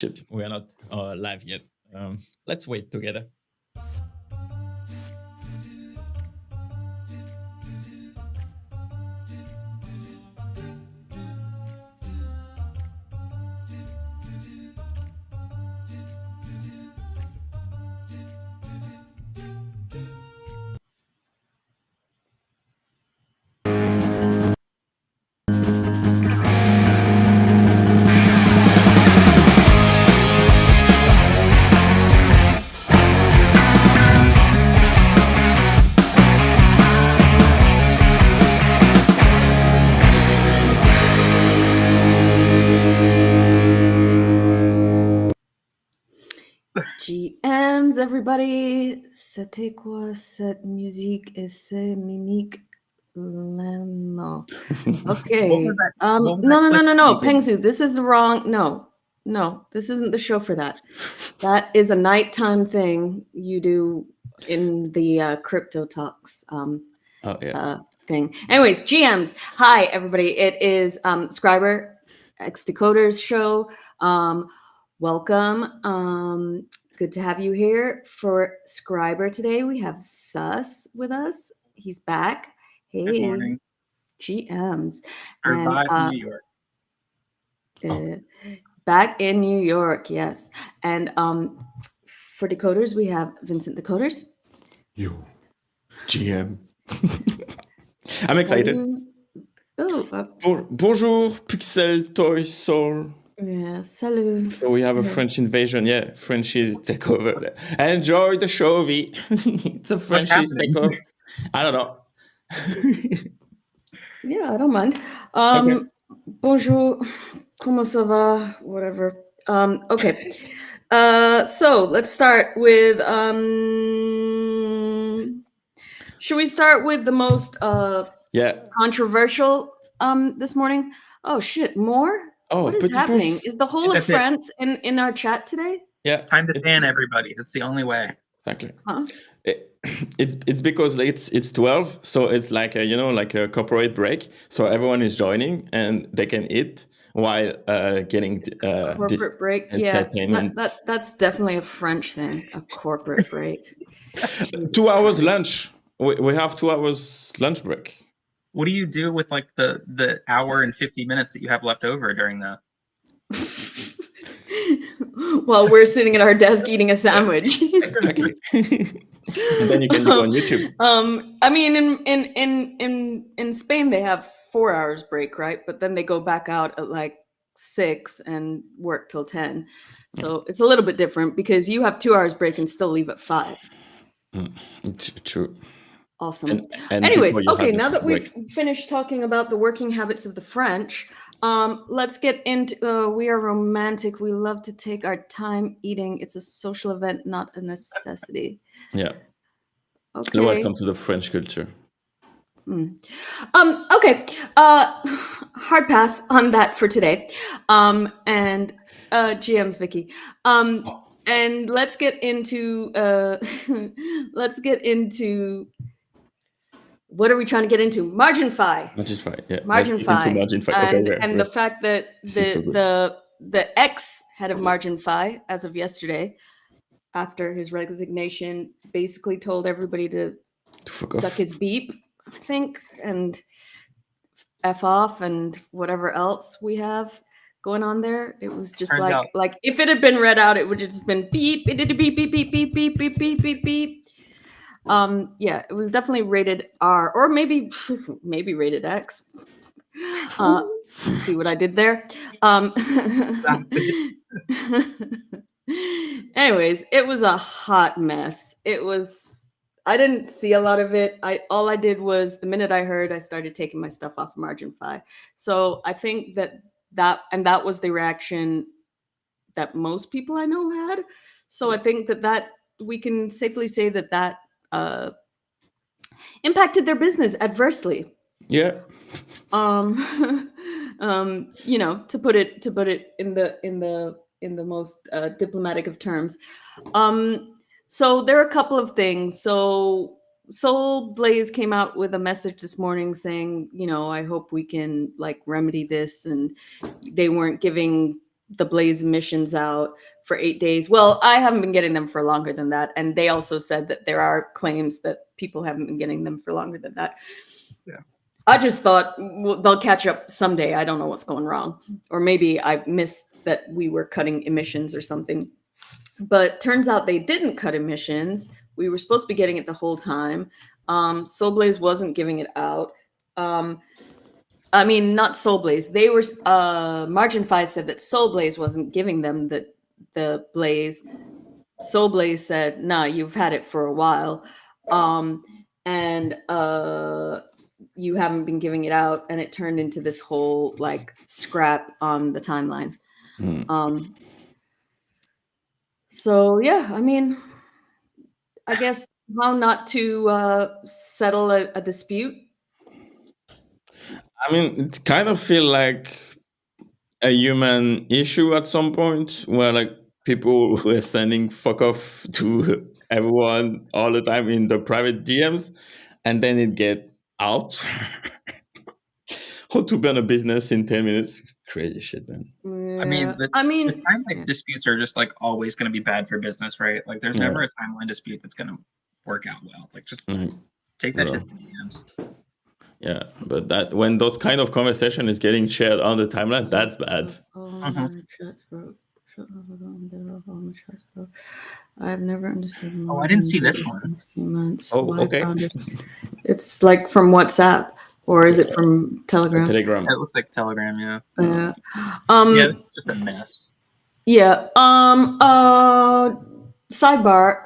Shit, we are not live yet. Let's wait together. GMs, everybody. C'était quoi cette musique et c'est mimique lemo? Okay. What was that? No. Pengsu, this is the wrong. No, this isn't the show for that. That is a nighttime thing you do in the crypto talks thing. Anyways, GMs. Hi, everybody. It is Skribr Decod3rs Show. Welcome. Good to have you here for Skribr today. We have Sus with us. He's back. Hey, good morning. GMs. Back in New York. Back in New York, yes. And for Decod3rs, we have Vincent Decod3rs. Yo, GM. I'm excited. Bonjour, Pixel Toy Soul. Yeah, salut. So we have a French invasion. Yeah, Frenchies take over. Enjoy the show, V. It's a Frenchies takeover. I don't know. Yeah, I don't mind. Okay. Bonjour, comment ça va? Whatever. Okay. So let's start with. Should we start with the most controversial this morning? Oh shit, more? Oh, what is happening? Is the whole of France in our chat today? Yeah. Time to ban everybody. That's the only way. Exactly. Huh? It's because it's 12, so it's like a corporate break. So everyone is joining and they can eat while getting corporate break. Entertainment. Yeah, that's definitely a French thing. A corporate break. 2 hours lunch. We have 2 hours lunch break. What do you do with like the hour and 50 minutes that you have left over during the? While we're sitting at our desk eating a sandwich. Exactly. And then you can go on YouTube. I mean, in Spain they have 4 hours break, right? But then they go back out at like 6 and work till 10. So it's a little bit different because you have 2 hours break and still leave at 5. It's true. Awesome. And anyways, okay, now that we've finished talking about the working habits of the French, let's get into, we are romantic. We love to take our time eating. It's a social event, not a necessity. Yeah. Okay. Welcome to the French culture. Okay. Hard pass on that for today. And GM's Vicky. And let's get into what are we trying to get into? MarginFi. MarginFi, yeah. MarginFi. And the fact that the ex-head of MarginFi, as of yesterday, after his resignation, basically told everybody to suck his beep, I think, and F off and whatever else we have going on there. It was just like if it had been read out, it would have just been beep, beep, beep, beep, beep, beep, beep, beep, beep, beep. Yeah, it was definitely rated R, or maybe rated X. See what I did there? Anyways, it was a hot mess. I didn't see a lot of it. All I did was the minute I heard, I started taking my stuff off of MarginFi. So I think that was the reaction that most people I know had. So I think that we can safely say that impacted their business adversely. Yeah. To put it in the most diplomatic of terms. So there are a couple of things. So Soul Blaze came out with a message this morning saying, I hope we can like remedy this, and they weren't giving the Blaze emissions out for 8 days. Well, I haven't been getting them for longer than that. And they also said that there are claims that people haven't been getting them for longer than that. Yeah. I just thought they'll catch up someday. I don't know what's going wrong. Or maybe I missed that we were cutting emissions or something. But turns out they didn't cut emissions. We were supposed to be getting it the whole time. Solblaze wasn't giving it out. I mean, not Solblaze. They were Margin 5 said that Solblaze wasn't giving them the Blaze. Solblaze said, "Nah, you've had it for a while, and you haven't been giving it out." And it turned into this whole like scrap on the timeline. So yeah, I mean, I guess how not to settle a dispute. I mean, it kind of feel like a human issue at some point, where like people were sending fuck off to everyone all the time in the private DMs, and then it get out. How to burn a business in 10 minutes? Crazy shit, man. I mean, the timeline disputes are just like always going to be bad for business, right? Like, there's never a timeline dispute that's going to work out well. Like, just take that shit from the DMs. Yeah, but that when those kind of conversation is getting shared on the timeline, that's bad. I've never understood. Oh, I didn't see this one. Oh, okay. It's like from WhatsApp, or is it from Telegram? Telegram. It looks like Telegram, yeah. Yeah. Yeah, it's just a mess. Yeah. Sidebar.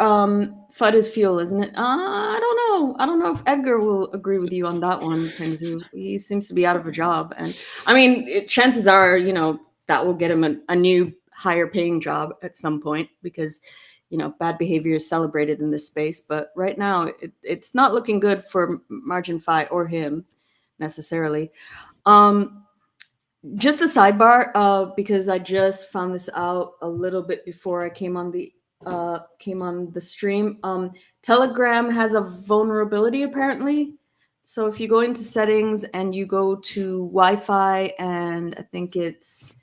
FUD is fuel, isn't it? I don't know. I don't know if Edgar will agree with you on that one, Pengzu. He seems to be out of a job. And I mean, chances are, that will get him a new higher paying job at some point because, bad behavior is celebrated in this space. But right now, it's not looking good for Margin 5 or him necessarily. Just a sidebar, because I just found this out a little bit before I came on the stream. Telegram has a vulnerability apparently. So if you go into settings and you go to Wi-Fi, and I think it's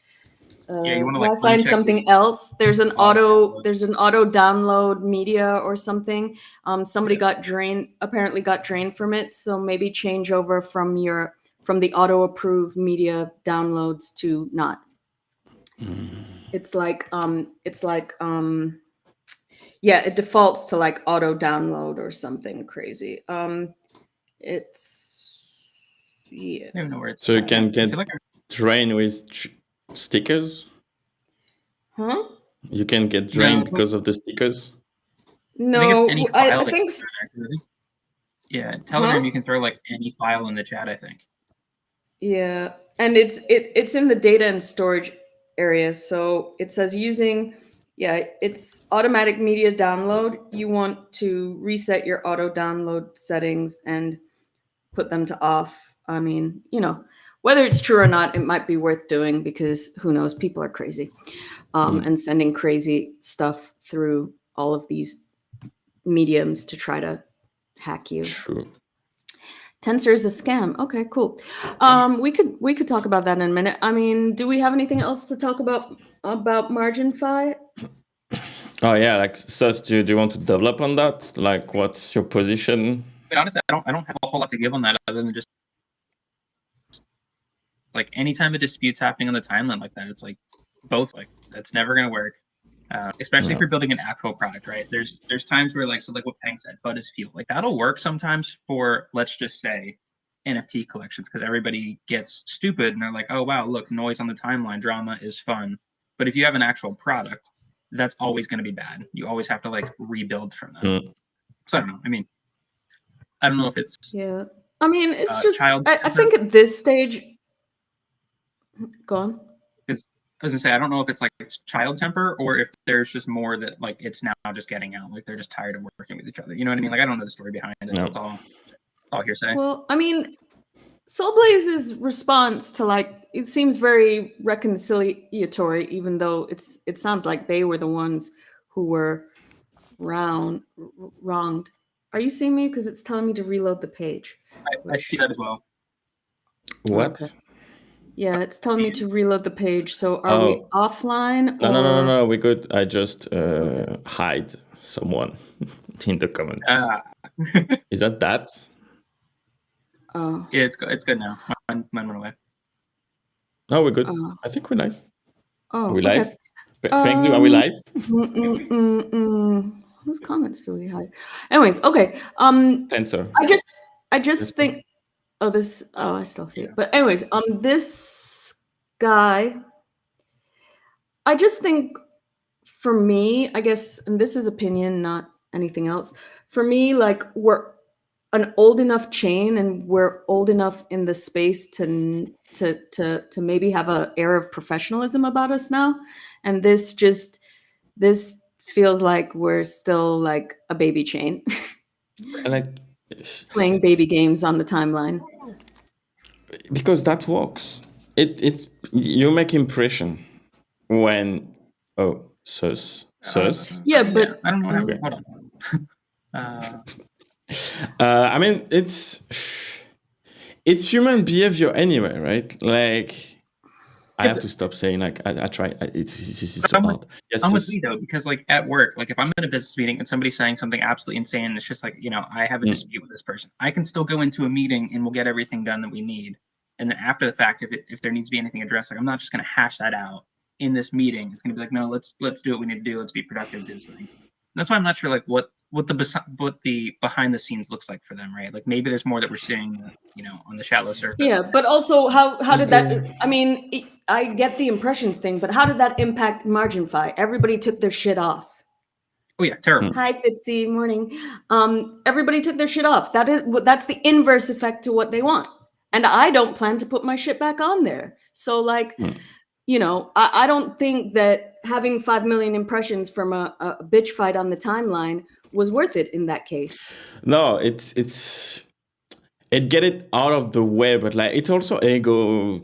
Wi-Fi and something else, there's an auto download media or something. Somebody apparently got drained from it. So maybe change over from the auto approved media downloads to not. It's like yeah, it defaults to like auto download or something crazy. It's yeah. I don't even know where it's so you can get drained with stickers. Huh? You can get drained because of the stickers. No, I think. Yeah, Telegram you can throw like any file in the chat, I think. Yeah, and it's in the data and storage area. So it says it's automatic media download. You want to reset your auto download settings and put them to off. I mean, whether it's true or not, it might be worth doing because who knows, people are crazy and sending crazy stuff through all of these mediums to try to hack you. True. Tensor is a scam. Okay, cool. We could talk about that in a minute. I mean, do we have anything else to talk about Margin 5? Oh yeah, like Sus, do you want to develop on that? Like, what's your position? I mean, honestly, I don't have a whole lot to give on that other than just like anytime a dispute's happening on the timeline like that, it's like both like that's never gonna work. Especially if you're building an actual product, right? There's times where like what Peng said, FUD is fuel. Like that'll work sometimes for, let's just say, NFT collections, because everybody gets stupid and they're like, oh wow, look, noise on the timeline, drama is fun. But if you have an actual product, that's always going to be bad. You always have to like rebuild from that. So I don't know. I mean, I don't know if it's I mean, it's just I think at this stage. Go on. I was gonna say, I don't know if it's like it's child temper or if there's just more that like it's now just getting out. Like they're just tired of working with each other. You know what I mean? Like I don't know the story behind it. So it's all hearsay. Well, I mean, Solblaze's response to like it seems very reconciliatory, even though it sounds like they were the ones who were wronged. Are you seeing me? Because it's telling me to reload the page. I see that as well. What? Okay. Yeah, it's telling me to reload the page. So are we offline? No. We could. I just hide someone in the comments. Is that? Oh. Yeah, it's good now. Mine went away. No, we're good. I think we're live. Oh, are we live? Pengzu, are we live? Whose comments do we hide? Anyways, okay. Tensor. I just think. I still see it. But anyways, this guy. I just think, for me, I guess, and this is opinion, not anything else. For me, like, we're an old enough chain, and we're old enough in the space to maybe have an air of professionalism about us now, and this feels like we're still like a baby chain, and playing baby games on the timeline. Because that works. It's you make impression when sus. Yeah, but I don't know. Okay. Hold on. I mean, it's human behavior anyway, right? Like, I have to stop saying like I try. This is so hard. Yes, I'm with me though, because like at work, like if I'm in a business meeting and somebody's saying something absolutely insane, it's just like, I have a dispute with this person. I can still go into a meeting and we'll get everything done that we need. And then after the fact, if there needs to be anything addressed, like I'm not just going to hash that out in this meeting. It's going to be like, no, let's do what we need to do. Let's be productive. Do this thing. And that's why I'm not sure like what the behind the scenes looks like for them, right? Like maybe there's more that we're seeing, on the shallow surface. Yeah, but also how did that? I mean, I get the impressions thing, but how did that impact MarginFi? Everybody took their shit off. Oh yeah, terrible. Hi, Fitzy, morning. Everybody took their shit off. That's the inverse effect to what they want. And I don't plan to put my shit back on there. So like, I don't think that having 5 million impressions from a bitch fight on the timeline was worth it in that case. No, it get it out of the way, but like it's also ego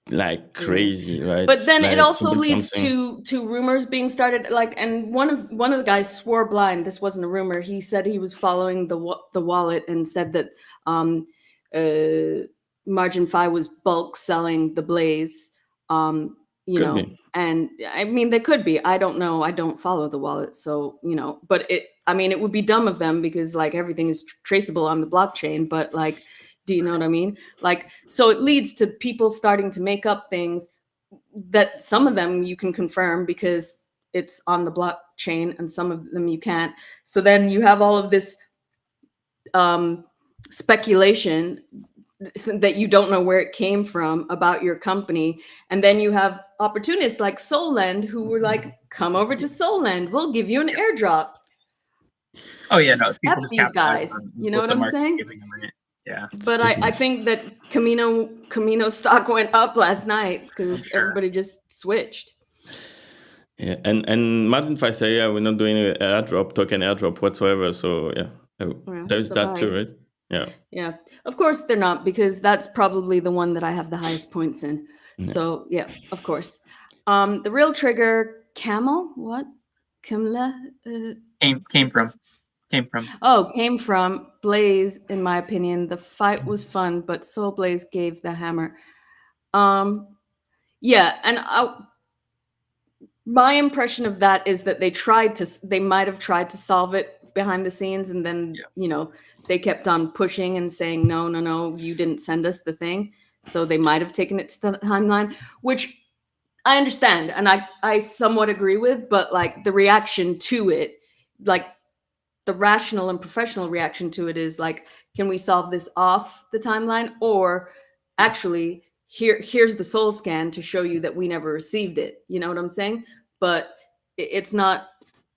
like crazy, right? But then like, it also leads to rumors being started. Like, and one of the guys swore blind. This wasn't a rumor. He said he was following the wallet and said that MarginFi was bulk selling the Blaze. And I mean, they could be. I don't know. I don't follow the wallet, so But it would be dumb of them because like everything is traceable on the blockchain. But like, do you know what I mean? Like, so it leads to people starting to make up things that some of them you can confirm because it's on the blockchain, and some of them you can't. So then you have all of this speculation that you don't know where it came from about your company. And then you have opportunists like Solend who were like, come over to Solend, we'll give you an airdrop. Oh yeah, no, it's people these guys. You know what I'm saying? Yeah. But I think that Camino stock went up last night because everybody just switched. Yeah, and MarginFi say, we're not doing an airdrop, token airdrop whatsoever. So there's that too, right? Yeah, of course they're not, because that's probably the one that I have the highest points in. So yeah, of course. The real trigger, Camel, what? Camla? Came from Blaze. In my opinion, the fight was fun, but Soul Blaze gave the hammer. Yeah, and my impression of that is that they might have tried to solve it behind the scenes, and then they kept on pushing and saying, no, you didn't send us the thing. So they might have taken it to the timeline, which I understand. And I somewhat agree with, but like the reaction to it, like the rational and professional reaction to it is like, can we solve this off the timeline? Or actually, here's the soul scan to show you that we never received it. You know what I'm saying? But it's not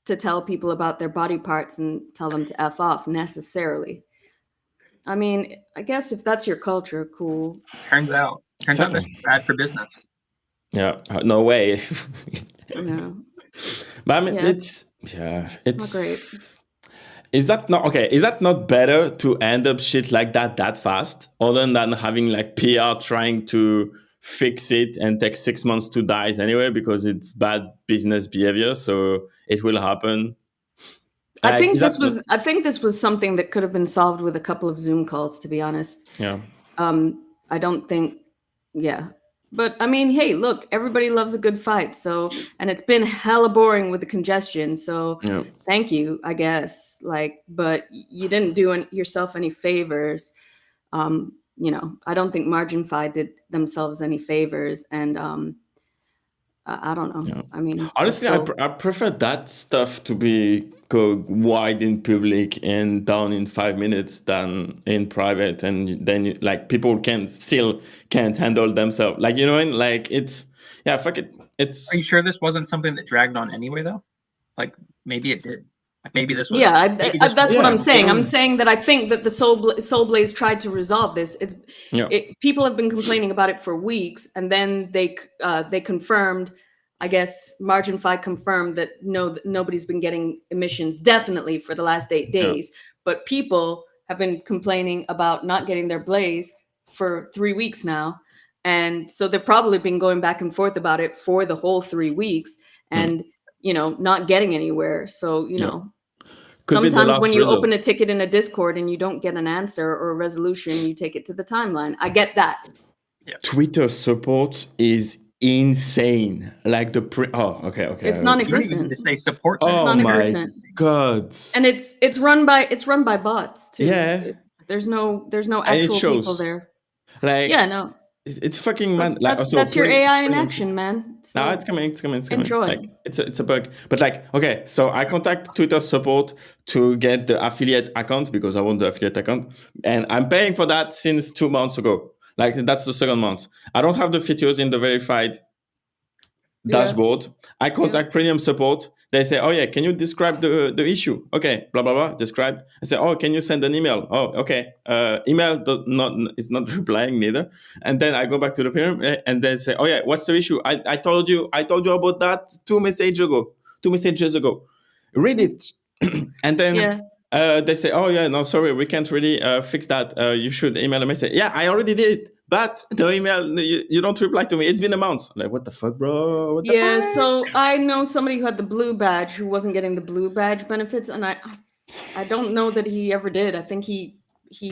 to tell people about their body parts and tell them to F off necessarily. I mean, I guess if that's your culture, cool. Turns out that's bad for business. Yeah, no way. No. But I mean, it's not great. Is that not better to end up shit like that fast, other than having like PR trying to fix it and take 6 months to die anyway because it's bad business behavior, so it will happen. I think this was something that could have been solved with a couple of Zoom calls, to be honest. Yeah. I don't think But I mean, hey, look, everybody loves a good fight. So, and it's been hella boring with the congestion. So, thank you, I guess. Like, but you didn't do yourself any favors. You know, I don't think Margin Fi did themselves any favors, and I don't know. Yeah. I mean, honestly, I prefer that stuff to go wide in public and down in 5 minutes than in private, and then like people can't handle themselves. Like, you know, like it's fuck it. It's. Are you sure this wasn't something that dragged on anyway, though? Like maybe it did. Like maybe this was. Yeah, that's what I'm saying. I'm saying that I think that the Soul Blaze tried to resolve this. People have been complaining about it for weeks, and then they confirmed. I guess Margin Fi confirmed that nobody's been getting emissions definitely for the last 8 days, but people have been complaining about not getting their blaze for 3 weeks now, and so they've probably been going back and forth about it for the whole 3 weeks, and you know, not getting anywhere. So you know, sometimes when you open a ticket in a Discord and you don't get an answer or a resolution, you take it to the timeline. I get that. Twitter support is insane. Like okay. It's non-existent. To say support. Oh my god! And it's run by bots too. Yeah. There's no actual people there. Like no. It's fucking man. Like, that's your AI in action, man. So no, it's coming. Enjoy. Like, it's a bug. But like, okay, so I contact Twitter support to get the affiliate account because I want the affiliate account, and I'm paying for that since 2 months ago. Like, that's the second month. I don't have the features in the verified dashboard. I contact premium support. They say, oh yeah, can you describe the issue? Okay, blah blah blah. Describe. I say, oh, can you send an email? Oh, okay. Email is not replying neither. And then I go back to the premium, and they say, oh yeah, what's the issue? I told you about that 2 messages ago. Read it. And then they say, oh yeah, no, sorry, we can't really fix that. You should email a message. Yeah, I already did. But the email, you don't reply to me. It's been a month. I'm like, what the fuck, bro? What the fuck? So I know somebody who had the blue badge who wasn't getting the blue badge benefits, and I don't know that he ever did. I think he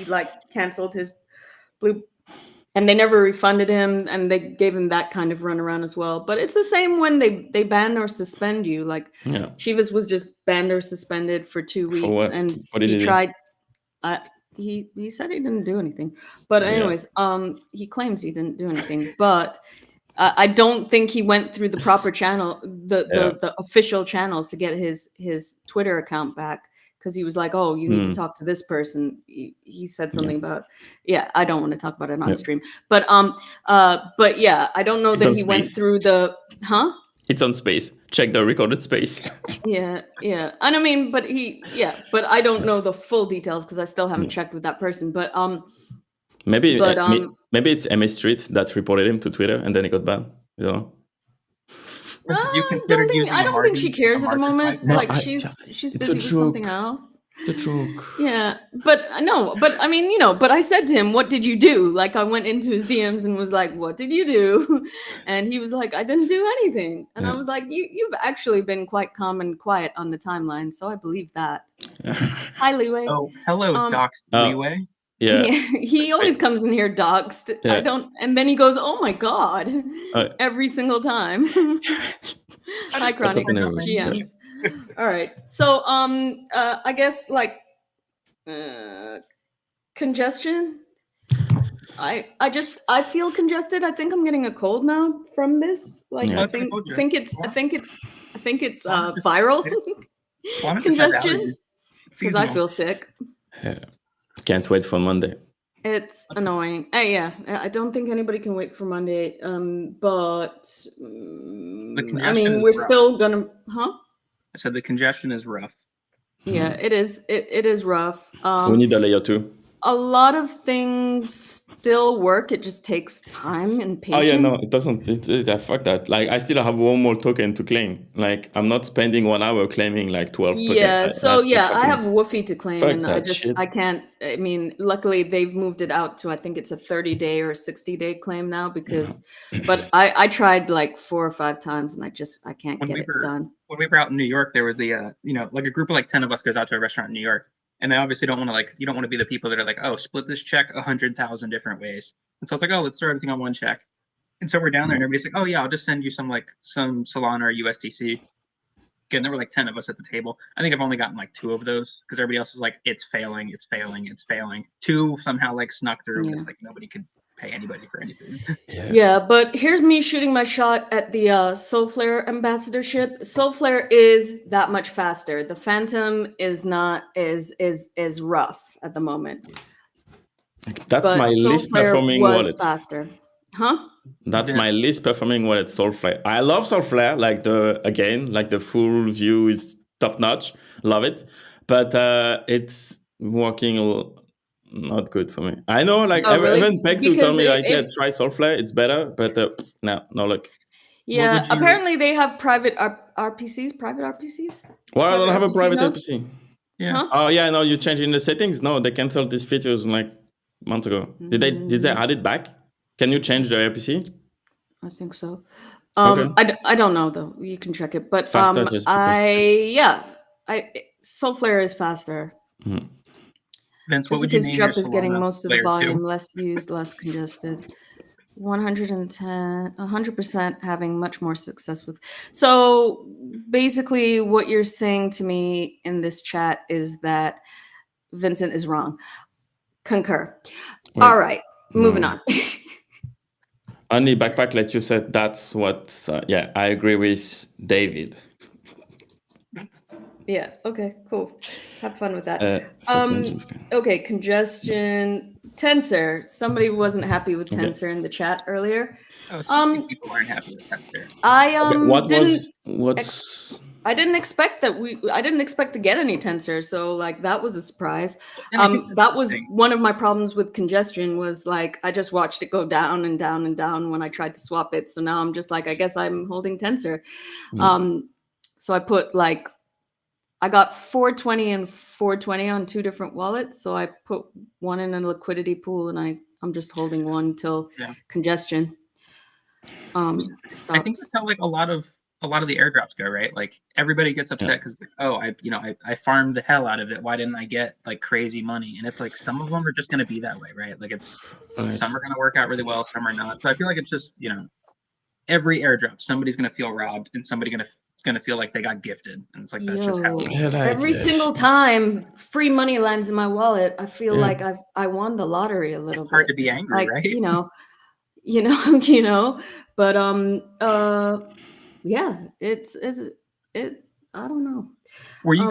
like canceled his blue, and they never refunded him, and they gave him that kind of runaround as well. But it's the same when they ban or suspend you. Like Chivas was just banned or suspended for 2 weeks, for what? And what did he tried. He said he didn't do anything, but anyways, he claims he didn't do anything, but I don't think he went through the proper channel, the official channels to get his Twitter account back, because he was like, oh, you need to talk to this person. He said something about, I don't want to talk about it on stream, but yeah, I don't know that he went through the, It's on Space. Check the recorded space. yeah. And I mean, but I don't know the full details because I still haven't checked with that person. But maybe it's Emma Street that reported him to Twitter and then he got banned. You know. I don't think she cares at the moment. No, like she's busy with something else. The joke. Yeah, but I mean, but I said to him, what did you do? Like, I went into his DMs and was like, what did you do? And he was like, I didn't do anything. And I was like, you've actually been quite calm and quiet on the timeline, so I believe that. Hi, Leeway. Oh, hello, doxed Leeway. Yeah. He always comes in here doxed. Yeah. And then he goes, oh my God, every single time. Hi, Chronic. GMs. All right. So, I guess like congestion. I feel congested. I think I'm getting a cold now from this. Like, I think it's viral congestion because I feel sick. Yeah. Can't wait for Monday. It's annoying. I don't think anybody can wait for Monday. But I mean, we're still gonna, I said the congestion is rough. Yeah, it is. It is rough. We need a layer 2. A lot of things still work. It just takes time and patience. Oh yeah, no, it doesn't. Fuck that. Like, I still have one more token to claim. Like, I'm not spending 1 hour claiming like 12 tokens. Yeah, I have Woofy to claim, and I can't. I mean, luckily they've moved it out to, I think it's a 30-day or 60-day claim now because. But I tried like 4 or 5 times, and I can't get it done. When we were out in New York, there was the like a group of like 10 of us goes out to a restaurant in New York. And they obviously don't want to you don't want to be the people that are like, oh, split this check 100,000 different ways. And so it's like, oh, let's throw everything on one check. And so we're down there, and everybody's like, "Oh yeah, I'll just send you some Solana or USDC." Again, there were like 10 of us at the table. I think I've only gotten like 2 of those because everybody else is like, "It's failing, it's failing, it's failing." 2 somehow like snuck through. Yeah. It's like nobody could pay anybody for anything. Yeah, but here's me shooting my shot at the Solflare ambassadorship. Solflare is that much faster. The Phantom is not is rough at the moment. That's my least performing wallet. Faster, huh? That's my least performing wallet, Solflare. I love Solflare, like the full view is top notch, love it, but it's working not good for me. I know, like even Pex who told me like, yeah, try Solflare, it's better, but no look. Yeah, apparently they have private RPCs. Well, I don't have a private RPC. Yeah. Huh? Oh yeah, no, you changed in the settings. No, they canceled these features like months ago. Did they add it back? Can you change the RPC? I think so. Okay. I don't know though. You can check it, but faster, Solflare is faster. Mm-hmm. Vince, what would you name Jup is getting most of the volume, less used, less congested. 100% having much more success with. So basically, what you're saying to me in this chat is that Vincent is wrong. Concur. Wait, all right, moving on. Only backpack, like you said, that's what. I agree with David. Yeah. Okay. Cool. Have fun with that. Okay. Congestion. Tensor. Somebody wasn't happy with Tensor in the chat earlier. Oh, people aren't happy with Tensor. I didn't expect that I didn't expect to get any Tensor, so like that was a surprise. That was one of my problems with congestion was like I just watched it go down and down and down when I tried to swap it. So now I'm just like, I guess I'm holding Tensor. So I put like I got 420 and 420 on 2 different wallets. So I put one in a liquidity pool and I'm just holding one till congestion. I think that's how like a lot of the airdrops go, right? Like everybody gets upset because I farmed the hell out of it. Why didn't I get like crazy money? And it's like some of them are just going to be that way, right? Like some are going to work out really well, some are not. So I feel like it's just every airdrop somebody's going to feel robbed and somebody's going to feel like they got gifted, and it's like that's just how every single time free money lands in my wallet, I feel like I won the lottery a little bit. It's hard to be angry, right? But I don't know. Were you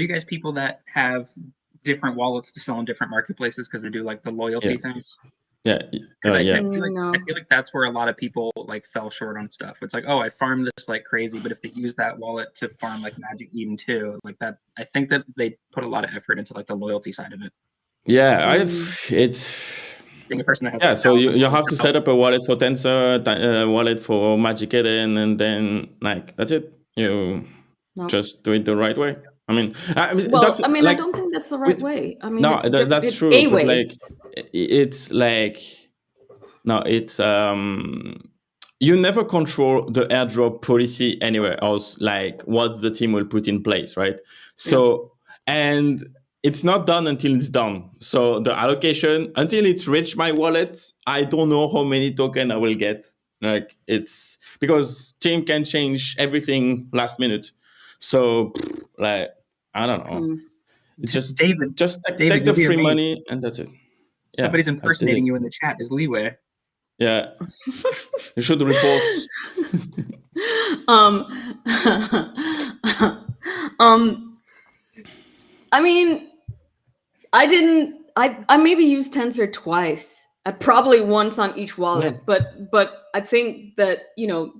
guys people that have different wallets to sell on different marketplaces because they do like the loyalty things? I feel like that's where a lot of people like fell short on stuff. It's like, I farmed this like crazy, but if they use that wallet to farm like Magic Eden too, like that, I think that they put a lot of effort into like the loyalty side of it. Yeah, it's being a person that has so you have to set up a wallet for Tensor, wallet for Magic Eden, and then like that's it. You just do it the right way. I mean, I don't think that's the right way. I mean, that's true. A but way. Like, it's like, no, it's you never control the airdrop policy anywhere else. Like, what the team will put in place, right? So, and it's not done until it's done. So the allocation until it's reached my wallet, I don't know how many tokens I will get. Like it's because team can change everything last minute. So like. I don't know. Just take the free money and that's it. Somebody's impersonating you in the chat is Leeway. Yeah. You should report. I mean, I maybe used Tensor twice. Probably once on each wallet, but I think that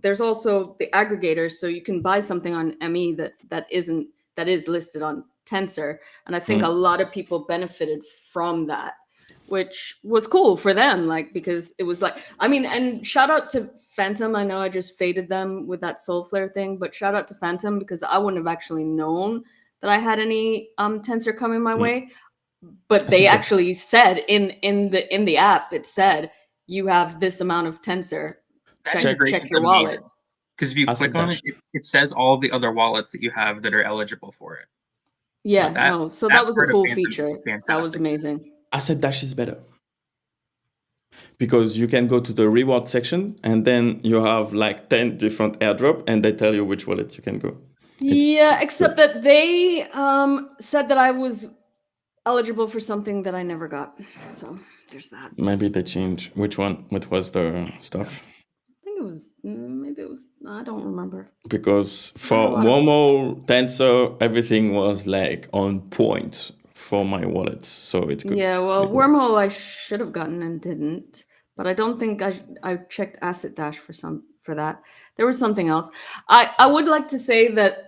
there's also the aggregators, so you can buy something on ME that is listed on Tensor, and I think a lot of people benefited from that, which was cool for them, like because it was like and shout out to Phantom. I know I just faded them with that Solflare thing, but shout out to Phantom because I wouldn't have actually known that I had any Tensor coming my way. But they actually said in the app, it said you have this amount of Tensor. Check your wallet. Because if you click on it, it says all the other wallets that you have that are eligible for it. Yeah, so that was a cool feature. That was amazing. Asset Dash is better. because you can go to the reward section and then you have like 10 different airdrop and they tell you which wallet you can go. Yeah, except that they said that I was eligible for something that I never got. So there's that. Maybe they changed. Which one? What was the stuff? I think it was, maybe it was, I don't remember. Because for Momo, Tensor, everything was like on point for my wallet. So it's good. Yeah, well, Wormhole I should have gotten and didn't. But I don't think I checked Asset Dash for that. There was something else. I would like to say that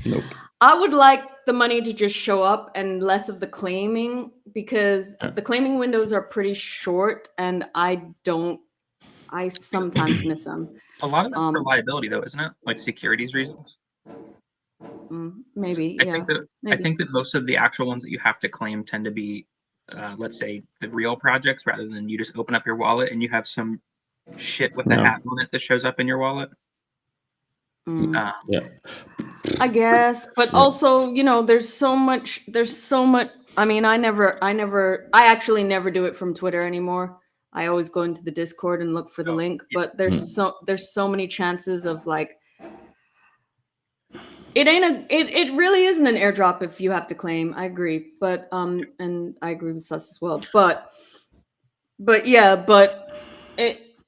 Nope. I would like the money to just show up and less of the claiming, because the claiming windows are pretty short and I sometimes miss them. A lot of that's for liability though, isn't it? Like securities reasons. Maybe. I think that most of the actual ones that you have to claim tend to be, let's say, the real projects, rather than you just open up your wallet and you have some shit with a hat on it that shows up in your wallet. Yeah, I guess, but also, you know, there's so much. I mean, I actually never do it from Twitter anymore. I always go into the Discord and look for the link, but there's so many chances of like, it really isn't an airdrop if you have to claim. I agree, but and I agree with Sus as well, but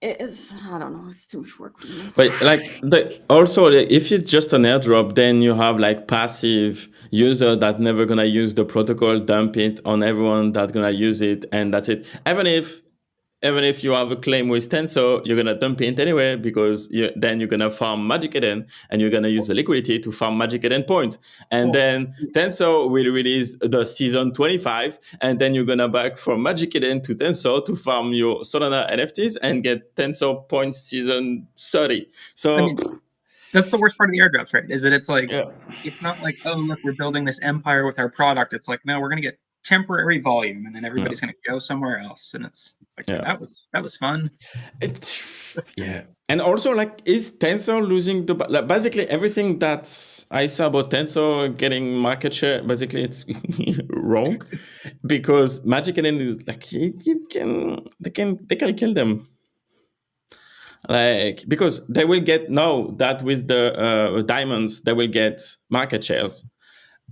it is, I don't know, it's too much work for me. But like also, if it's just an airdrop, then you have like passive user that never gonna use the protocol, dump it on everyone that's gonna use it, and that's it. Even if you have a claim with Tensor, you're gonna dump it anyway, because then you're gonna farm Magic Eden and you're gonna use the liquidity to farm Magic Eden point. And then Tensor will release the season 25, and then you're gonna back from Magic Eden to Tensor to farm your Solana NFTs and get Tensor points season 30. So I mean, that's the worst part of the airdrops, right? Is that it's like, it's not like, oh, look, we're building this empire with our product. It's like, no, we're gonna get temporary volume, and then everybody's going to go somewhere else, and it's like, that was fun. And also, like, is Tensor losing the basically everything that I saw about Tensor getting market share? Basically, it's wrong, because Magic Eden is like, they can kill them. Like, because they will get that with the diamonds, they will get market shares.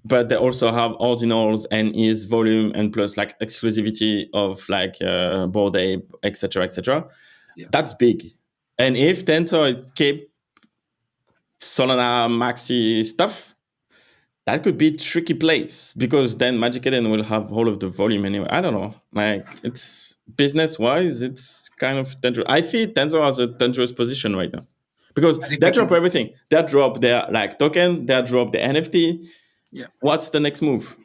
But they also have ordinals and is volume and plus like exclusivity of like Bored Ape, etc., etc. That's big. And if Tensor keep Solana maxi stuff, that could be a tricky place, because then Magic Eden will have all of the volume anyway. I don't know. Like, it's business wise, it's kind of dangerous. I see Tensor has a dangerous position right now, because they drop everything. They drop their like token. They drop the NFT. Yeah. What's the next move?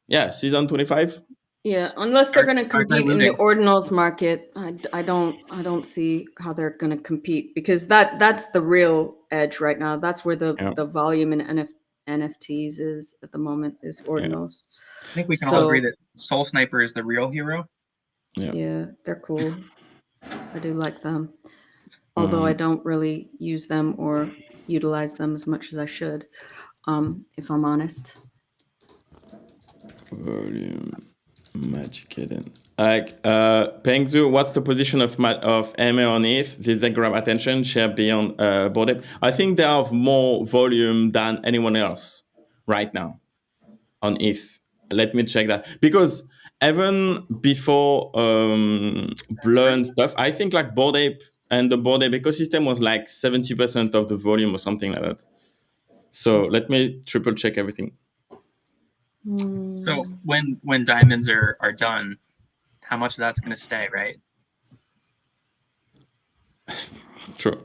Yeah, season 25. Yeah, unless they're going to compete in the ordinals market, I don't see how they're going to compete, because that's the real edge right now. That's where the volume in NFTs is at the moment, is ordinals. I think we can all agree that Soul Sniper is the real hero. Yeah, they're cool. I do like them, although I don't really use them or utilize them as much as I should. If I'm honest. Volume, Magic Eden. Like, Pengzu, what's the position of MA on ETH? Did they grab attention, share beyond Bored Ape? I think they have more volume than anyone else right now on ETH. Let me check that. Because even before Blur and stuff, I think like Bored Ape and the Bored Ape ecosystem was like 70% of the volume or something like that. So let me triple check everything. So when diamonds are done, how much of that's going to stay, right? True.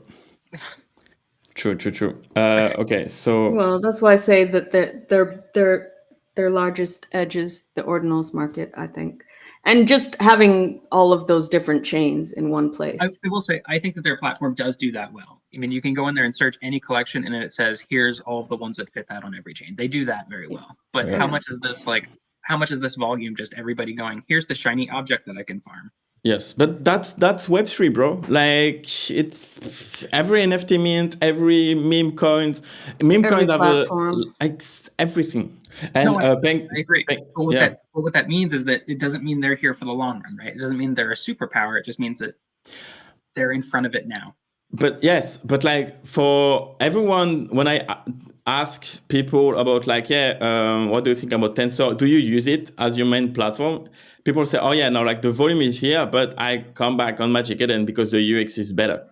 Okay, so well, that's why I say that their largest edge is the ordinals market, I think. And just having all of those different chains in one place. I will say, I think that their platform does do that well. I mean, you can go in there and search any collection, and then it says, here's all of the ones that fit that on every chain. They do that very well. But how much is this volume just everybody going, here's the shiny object that I can farm? Yes, but that's Web3, bro. Like it's every NFT mint, every meme coins have like everything. And no, I agree. But what that means is that it doesn't mean they're here for the long run, right? It doesn't mean they're a superpower. It just means that they're in front of it now. But yes, but like for everyone, when I ask people about like, what do you think about Tensor? Do you use it as your main platform? People say, oh yeah, no, like the volume is here, but I come back on Magic Eden because the UX is better.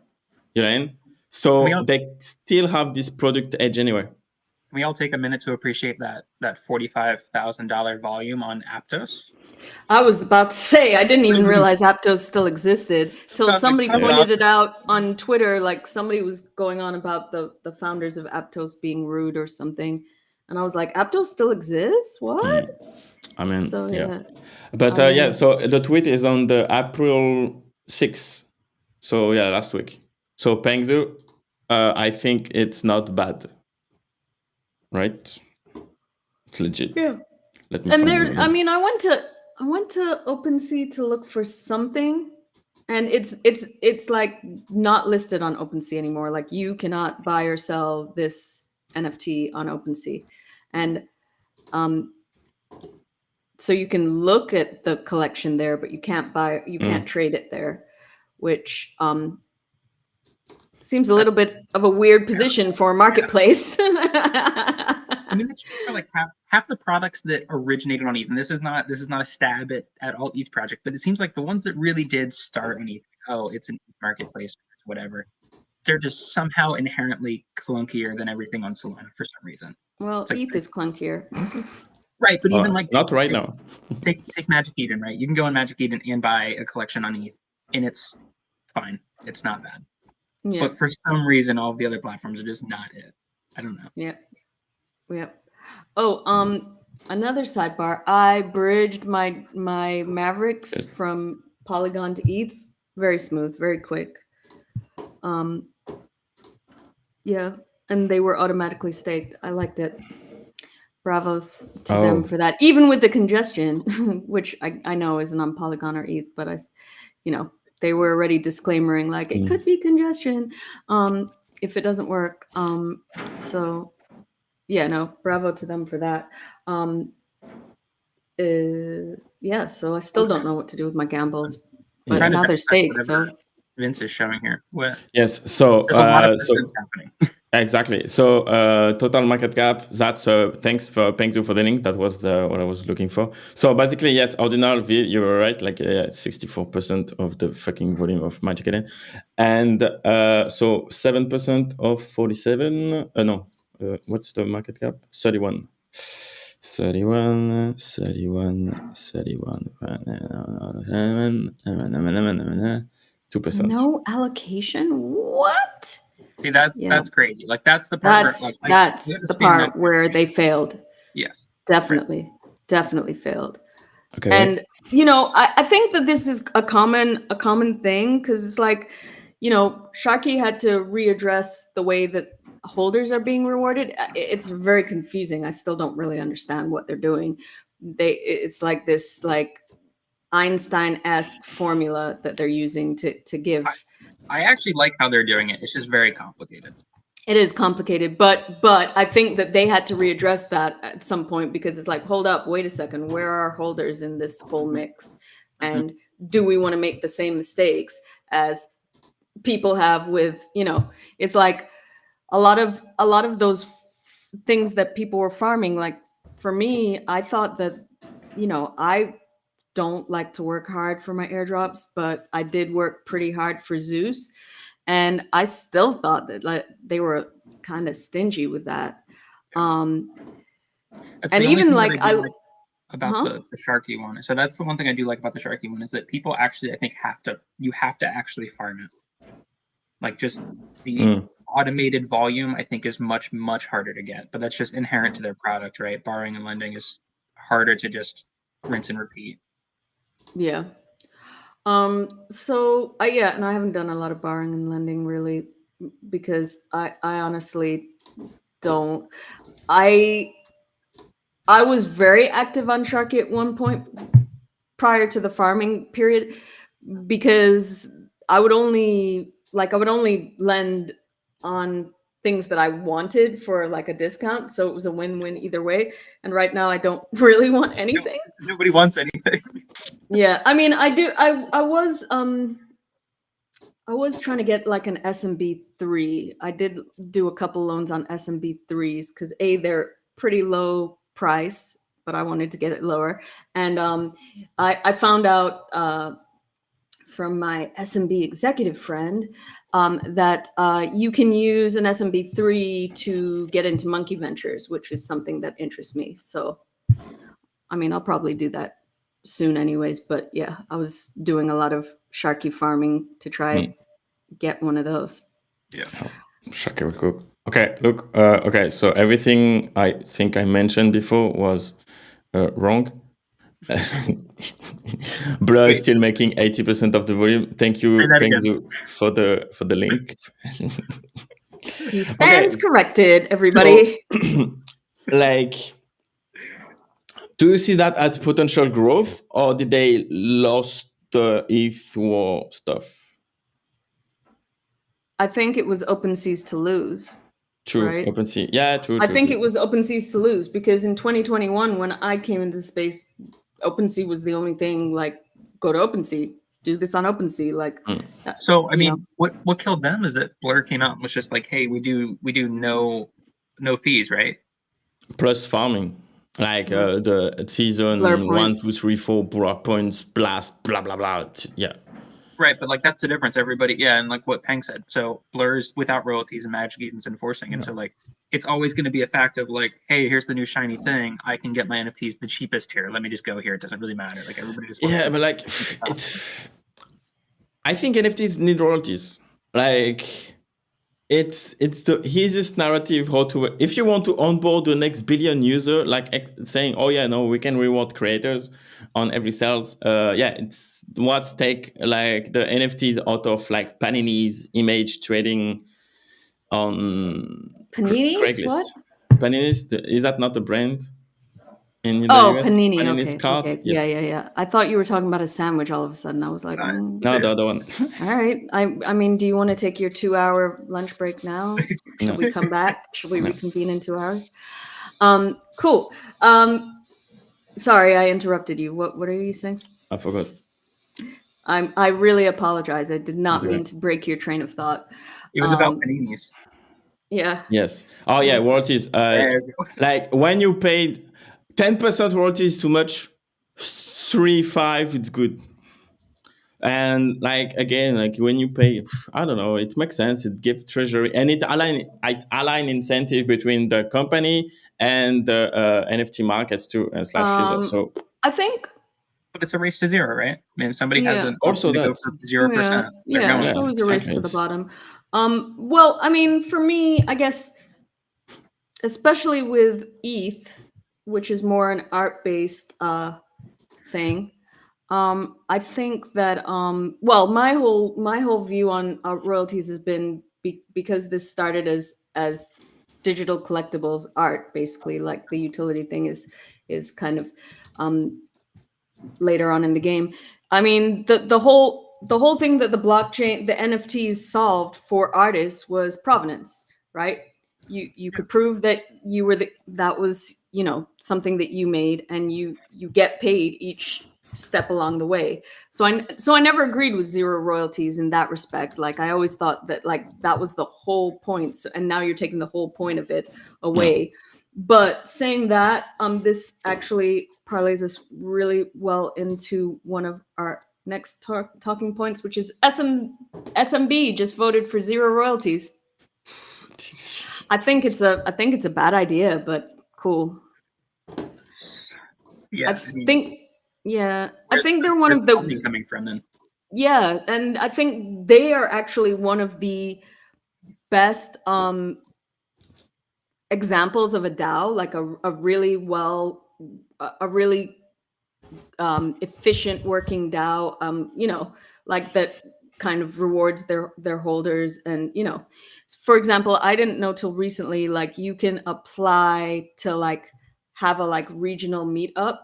You know what I mean? So they still have this product edge anyway. Can we all take a minute to appreciate that $45,000 volume on Aptos? I was about to say, I didn't even realize Aptos still existed till somebody pointed it out on Twitter. Like somebody was going on about the founders of Aptos being rude or something. And I was like, Aptos still exists? What? I mean, so, yeah. But so the tweet is on the April 6th. So yeah, last week. So Pengzu, I think it's not bad. Right? It's legit. Yeah. And there, I mean, I went to OpenSea to look for something, and it's like not listed on OpenSea anymore. Like you cannot buy or sell this NFT on OpenSea, and so you can look at the collection there, but you can't can't trade it there, which seems a little bit of a weird position for a marketplace. I mean, that's true for like half the products that originated on ETH. And this is not a stab at all ETH project, but it seems like the ones that really did start on ETH, it's an ETH marketplace, whatever. They're just somehow inherently clunkier than everything on Solana for some reason. Well, like, ETH is clunkier. Right, but even like not right now. Take Magic Eden, right? You can go on Magic Eden and buy a collection on ETH, and it's fine. It's not bad. Yeah. But for some reason, all of the other platforms are just not it. I don't know. Yeah. Oh, another sidebar. I bridged my Mavericks from Polygon to ETH. Very smooth, very quick. Yeah, and they were automatically staked. I liked it. Bravo to them for that. Even with the congestion, which I know isn't on Polygon or ETH, but they were already disclaimering like it could be congestion if it doesn't work. So yeah, no, bravo to them for that. Yeah, so I still don't know what to do with my gambles, but now they're staked. So Vince is showing here. What? Yes, so happening. Exactly. So total market cap. That's thanks for Pengzu for the link. That was what I was looking for. So basically, yes, ordinal V. You were right. Like 64% of the fucking volume of Magic Eden, and so 7% of 47. No, what's the market cap? 31. 2%. No allocation? What? See, that's crazy. Like that's the part that's the part where they failed. Yes. Definitely failed. Okay. And I think that this is a common thing because it's like, Sharky had to readdress the way that holders are being rewarded. It's very confusing. I still don't really understand what they're doing. It's like this like Einstein-esque formula that they're using to give. I actually like how they're doing it. It's just very complicated. It is complicated, but I think that they had to readdress that at some point because it's like, hold up, wait a second, where are holders in this whole mix? And do we want to make the same mistakes as people have with, it's like a lot of those things that people were farming. Like for me, I thought that, I don't like to work hard for my airdrops, but I did work pretty hard for Zeus. And I still thought that like they were kind of stingy with that. And even like about the Sharky one. So that's the one thing I do like about the Sharky one is that people actually, I think, you have to actually farm it. Like just the automated volume, I think, is much, much harder to get. But that's just inherent to their product, right? Borrowing and lending is harder to just rinse and repeat. Yeah. So and I haven't done a lot of borrowing and lending really because I honestly don't. I was very active on Sharky at one point prior to the farming period, because I would only lend on things that I wanted for like a discount, so it was a win-win either way. And right now I don't really want anything. Nobody wants anything. Yeah, I mean, I was trying to get like an SMB3. I did do a couple loans on SMB3s because they're pretty low price, but I wanted to get it lower. And I found out from my SMB executive friend that you can use an SMB3 to get into Monkey Ventures, which is something that interests me. So, I mean, I'll probably do that soon anyways. But yeah, I was doing a lot of Sharky farming to try get one of those. Yeah. Sharky cook. Okay, look. Okay, so everything I think I mentioned before was wrong. Blur is still making 80% of the volume. Thank you for the link. He stands corrected, everybody. So, like, do you see that as potential growth, or did they lost the ETH war stuff? I think it was OpenSea's to lose. True, right? OpenSea. Yeah, true. I think it was OpenSea's to lose, because in 2021, when I came into space, OpenSea was the only thing like, go to OpenSea, do this on OpenSea. Like, so I mean, what killed them is that Blur came out and was just like, hey, we do no fees, right? Plus farming, like the season 1, 2, 3, 4 block points, blast, blah blah blah. Yeah. Right, but like that's the difference. Everybody, yeah, and like what Peng said. So Blur's without royalties and Magic Eden's enforcing, and so like it's always going to be a fact of like, hey, here's the new shiny thing. I can get my NFTs the cheapest here. Let me just go here. It doesn't really matter. Like everybody just wants but like I think NFTs need royalties. Like it's this narrative how to, if you want to onboard the next billion user, like saying, oh yeah, no, we can reward creators on every sales. It's what's take like the NFTs out of like Panini's image trading on Panini's what? Panini's, is that not a brand? In the US? Panini. Panini's card? Okay. Yes. Yeah. I thought you were talking about a sandwich all of a sudden. I was like, no, the other one. All right. I mean, do you want to take your 2-hour lunch break now? Should we come back? Should we reconvene in 2 hours? Cool. Sorry, I interrupted you. What are you saying? I forgot. I really apologize. I did not mean to break your train of thought. It was about Paninis. Yeah. Yes. Oh yeah, royalties. Like when you paid 10% royalties too much, 3-5 it's good. And like again, like when you pay, I don't know, it makes sense. It gives treasury, and it align incentive between the company and the NFT markets too, slash user. So I think, but it's a race to zero, right? I mean, if somebody has an also option to go for 0%. It's always a race to the bottom. Well, I mean, for me, I guess, especially with ETH, which is more an art-based thing. I think that well, my whole view on royalties has been because this started as digital collectibles art, basically. Like the utility thing is kind of later on in the game. I mean, the whole thing that the blockchain, the NFTs solved for artists was provenance, right? You could prove that you were that was, something that you made, and you get paid each step along the way. So I never agreed with zero royalties in that respect. Like I always thought that like that was the whole point. So, and now you're taking the whole point of it away. Yeah. But saying that, this actually parlays us really well into one of our next talking points, which is SMB just voted for zero royalties. I think it's a bad idea, but cool. Yeah, I think they're one of the coming from then. Yeah, and I think they are actually one of the best examples of a DAO, like a really efficient working DAO. Like that kind of rewards their holders. And for example, I didn't know till recently, like you can apply to like have a like regional meetup,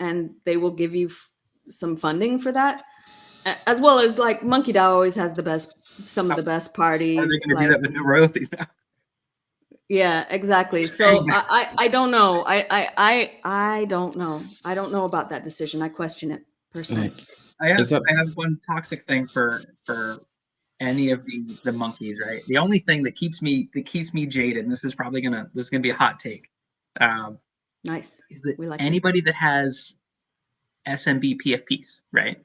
and they will give you some funding for that. as well as like Monkey DAO always has some of the best parties. Are they going to do that with no royalties now? Yeah, exactly. So I don't know. I don't know. I don't know about that decision. I question it personally. I have one toxic thing for any of the monkeys, right? The only thing that keeps me jaded, and this is gonna be a hot take. Nice. Is that anybody that has SMB PFPs, right?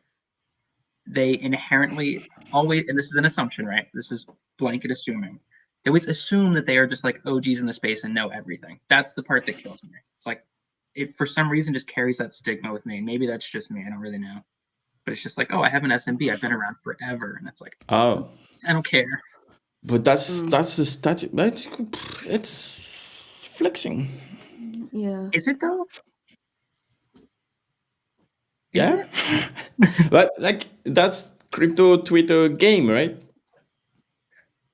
They inherently always, and this is an assumption, right? This is blanket assuming. They always assume that they are just like OGs in the space and know everything. That's the part that kills me. It's like it for some reason just carries that stigma with me. Maybe that's just me. I don't really know. But it's just like, oh, I have an SMB. I've been around forever, and it's like, oh, I don't care. But that's the statue. It's flexing. Yeah. Is it though? Yeah. But like that's crypto Twitter game, right?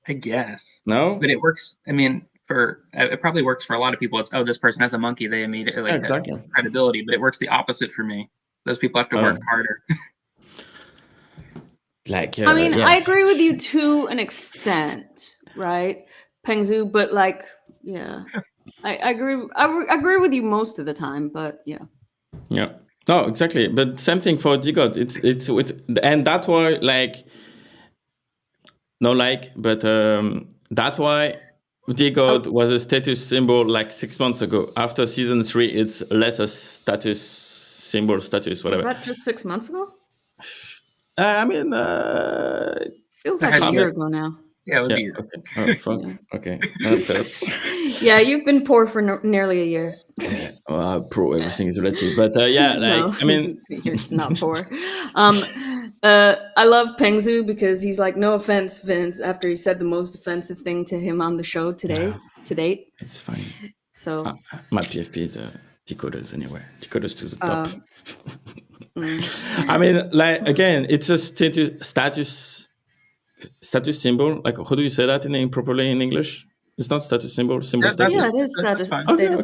I guess. No. But it works. I mean, it probably works for a lot of people. It's, oh, this person has a monkey. They immediately have credibility. But it works the opposite for me. Those people have to work harder. Like, I mean, I agree with you to an extent, right, Pengzu? But like, yeah, I agree. I agree with you most of the time, but yeah. Yeah. No, exactly. But same thing for Decod. It's and that's why that's why Decod was a status symbol like 6 months ago. After season 3, it's less a status symbol, whatever. Was that just 6 months ago? I mean, feels like a year ago now. Yeah, it was a year. Okay. Oh, fuck. Okay. Yeah, you've been poor for nearly a year. Yeah. Well, pro, everything is relative. But yeah, like, no, I mean... You're not poor. I love Pengzu because he's like, no offense, Vince, after he said the most offensive thing to him on the show to date. It's fine. So my PFP is Decod3rs anyway. Decod3rs to the top. I mean, like, again, it's a status symbol. Like, how do you say that properly in English? It's not status symbol. Status. Yeah, it is status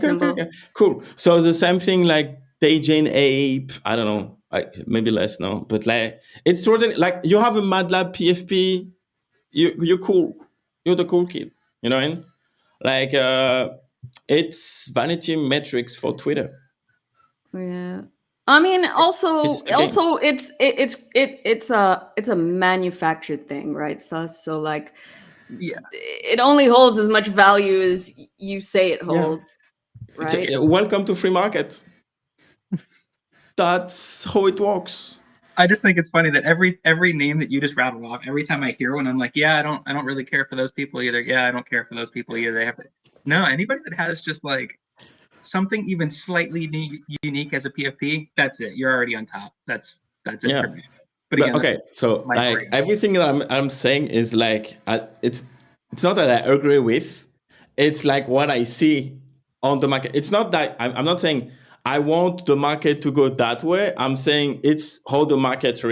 symbol. Okay. Cool. So the same thing, like Dayjane Ape. I don't know. Maybe less now, but like it's sort of like you have a MATLAB PFP. You're cool. You're the cool kid. You know what I mean? Like it's vanity metrics for Twitter. Yeah. I mean, also, it's a manufactured thing, right? So like, yeah, it only holds as much value as you say it holds, right? Welcome to free market. That's how it works. I just think it's funny that every name that you just rattled off, every time I hear one, I'm like, yeah, I don't really care for those people either. Yeah, I don't care for those people either. They have to. No, anybody that has just like something even slightly unique as a PFP, that's it. You're already on top. That's it for me. But again, okay, so like everything that I'm saying is like it's not that I agree with. It's like what I see on the market. It's not that I'm not saying I want the market to go that way. I'm saying it's how the market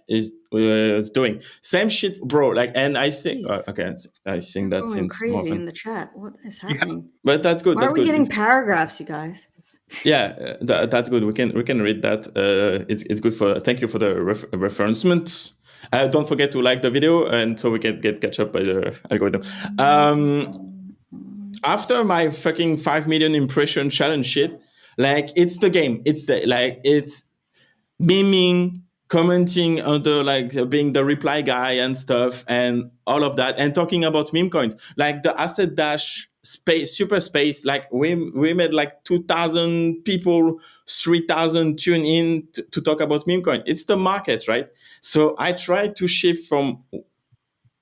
is doing. Same shit, bro. Like, and I think I think that's crazy in the chat. What is happening? Yeah. But that's good. Why are we getting paragraphs, you guys? Yeah, that's good. We can read that. It's good for. Thank you for the referencement. Don't forget to like the video, and so we can catch up by the algorithm. After my fucking 5 million impression challenge shit. Like it's the game. It's memeing, commenting under like being the reply guy and stuff and all of that and talking about meme coins. Like the Asset Dash space, super space, like we made like 2,000 people, 3,000 tune in to talk about meme coin. It's the market, right? So I try to shift from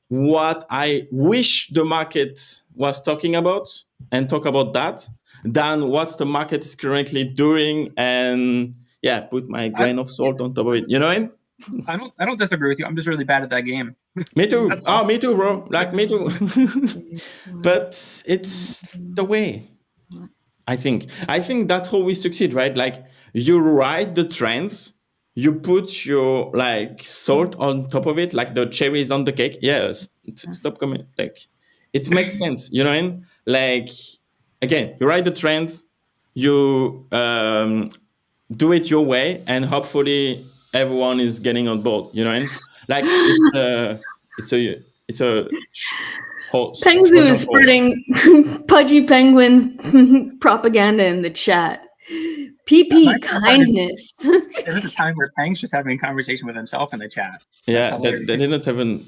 what I wish the market was talking about and talk about that than what the market is currently doing and put my grain of salt on top of it. You know what I mean? I don't disagree with you. I'm just really bad at that game. Me too. Me too, bro. Like me too. But it's the way. I think that's how we succeed, right? Like you ride the trends, you put your like salt on top of it, like the cherries on the cake. Yes, stop coming. Like it makes sense. You know what I mean? Like again, you ride the trends, you do it your way, and hopefully everyone is getting on board. You know, and like it's a horse. Pengzu is spreading pudgy penguins propaganda in the chat. PP kindness. There was a time where Peng's just having a conversation with himself in the chat. Yeah, they didn't even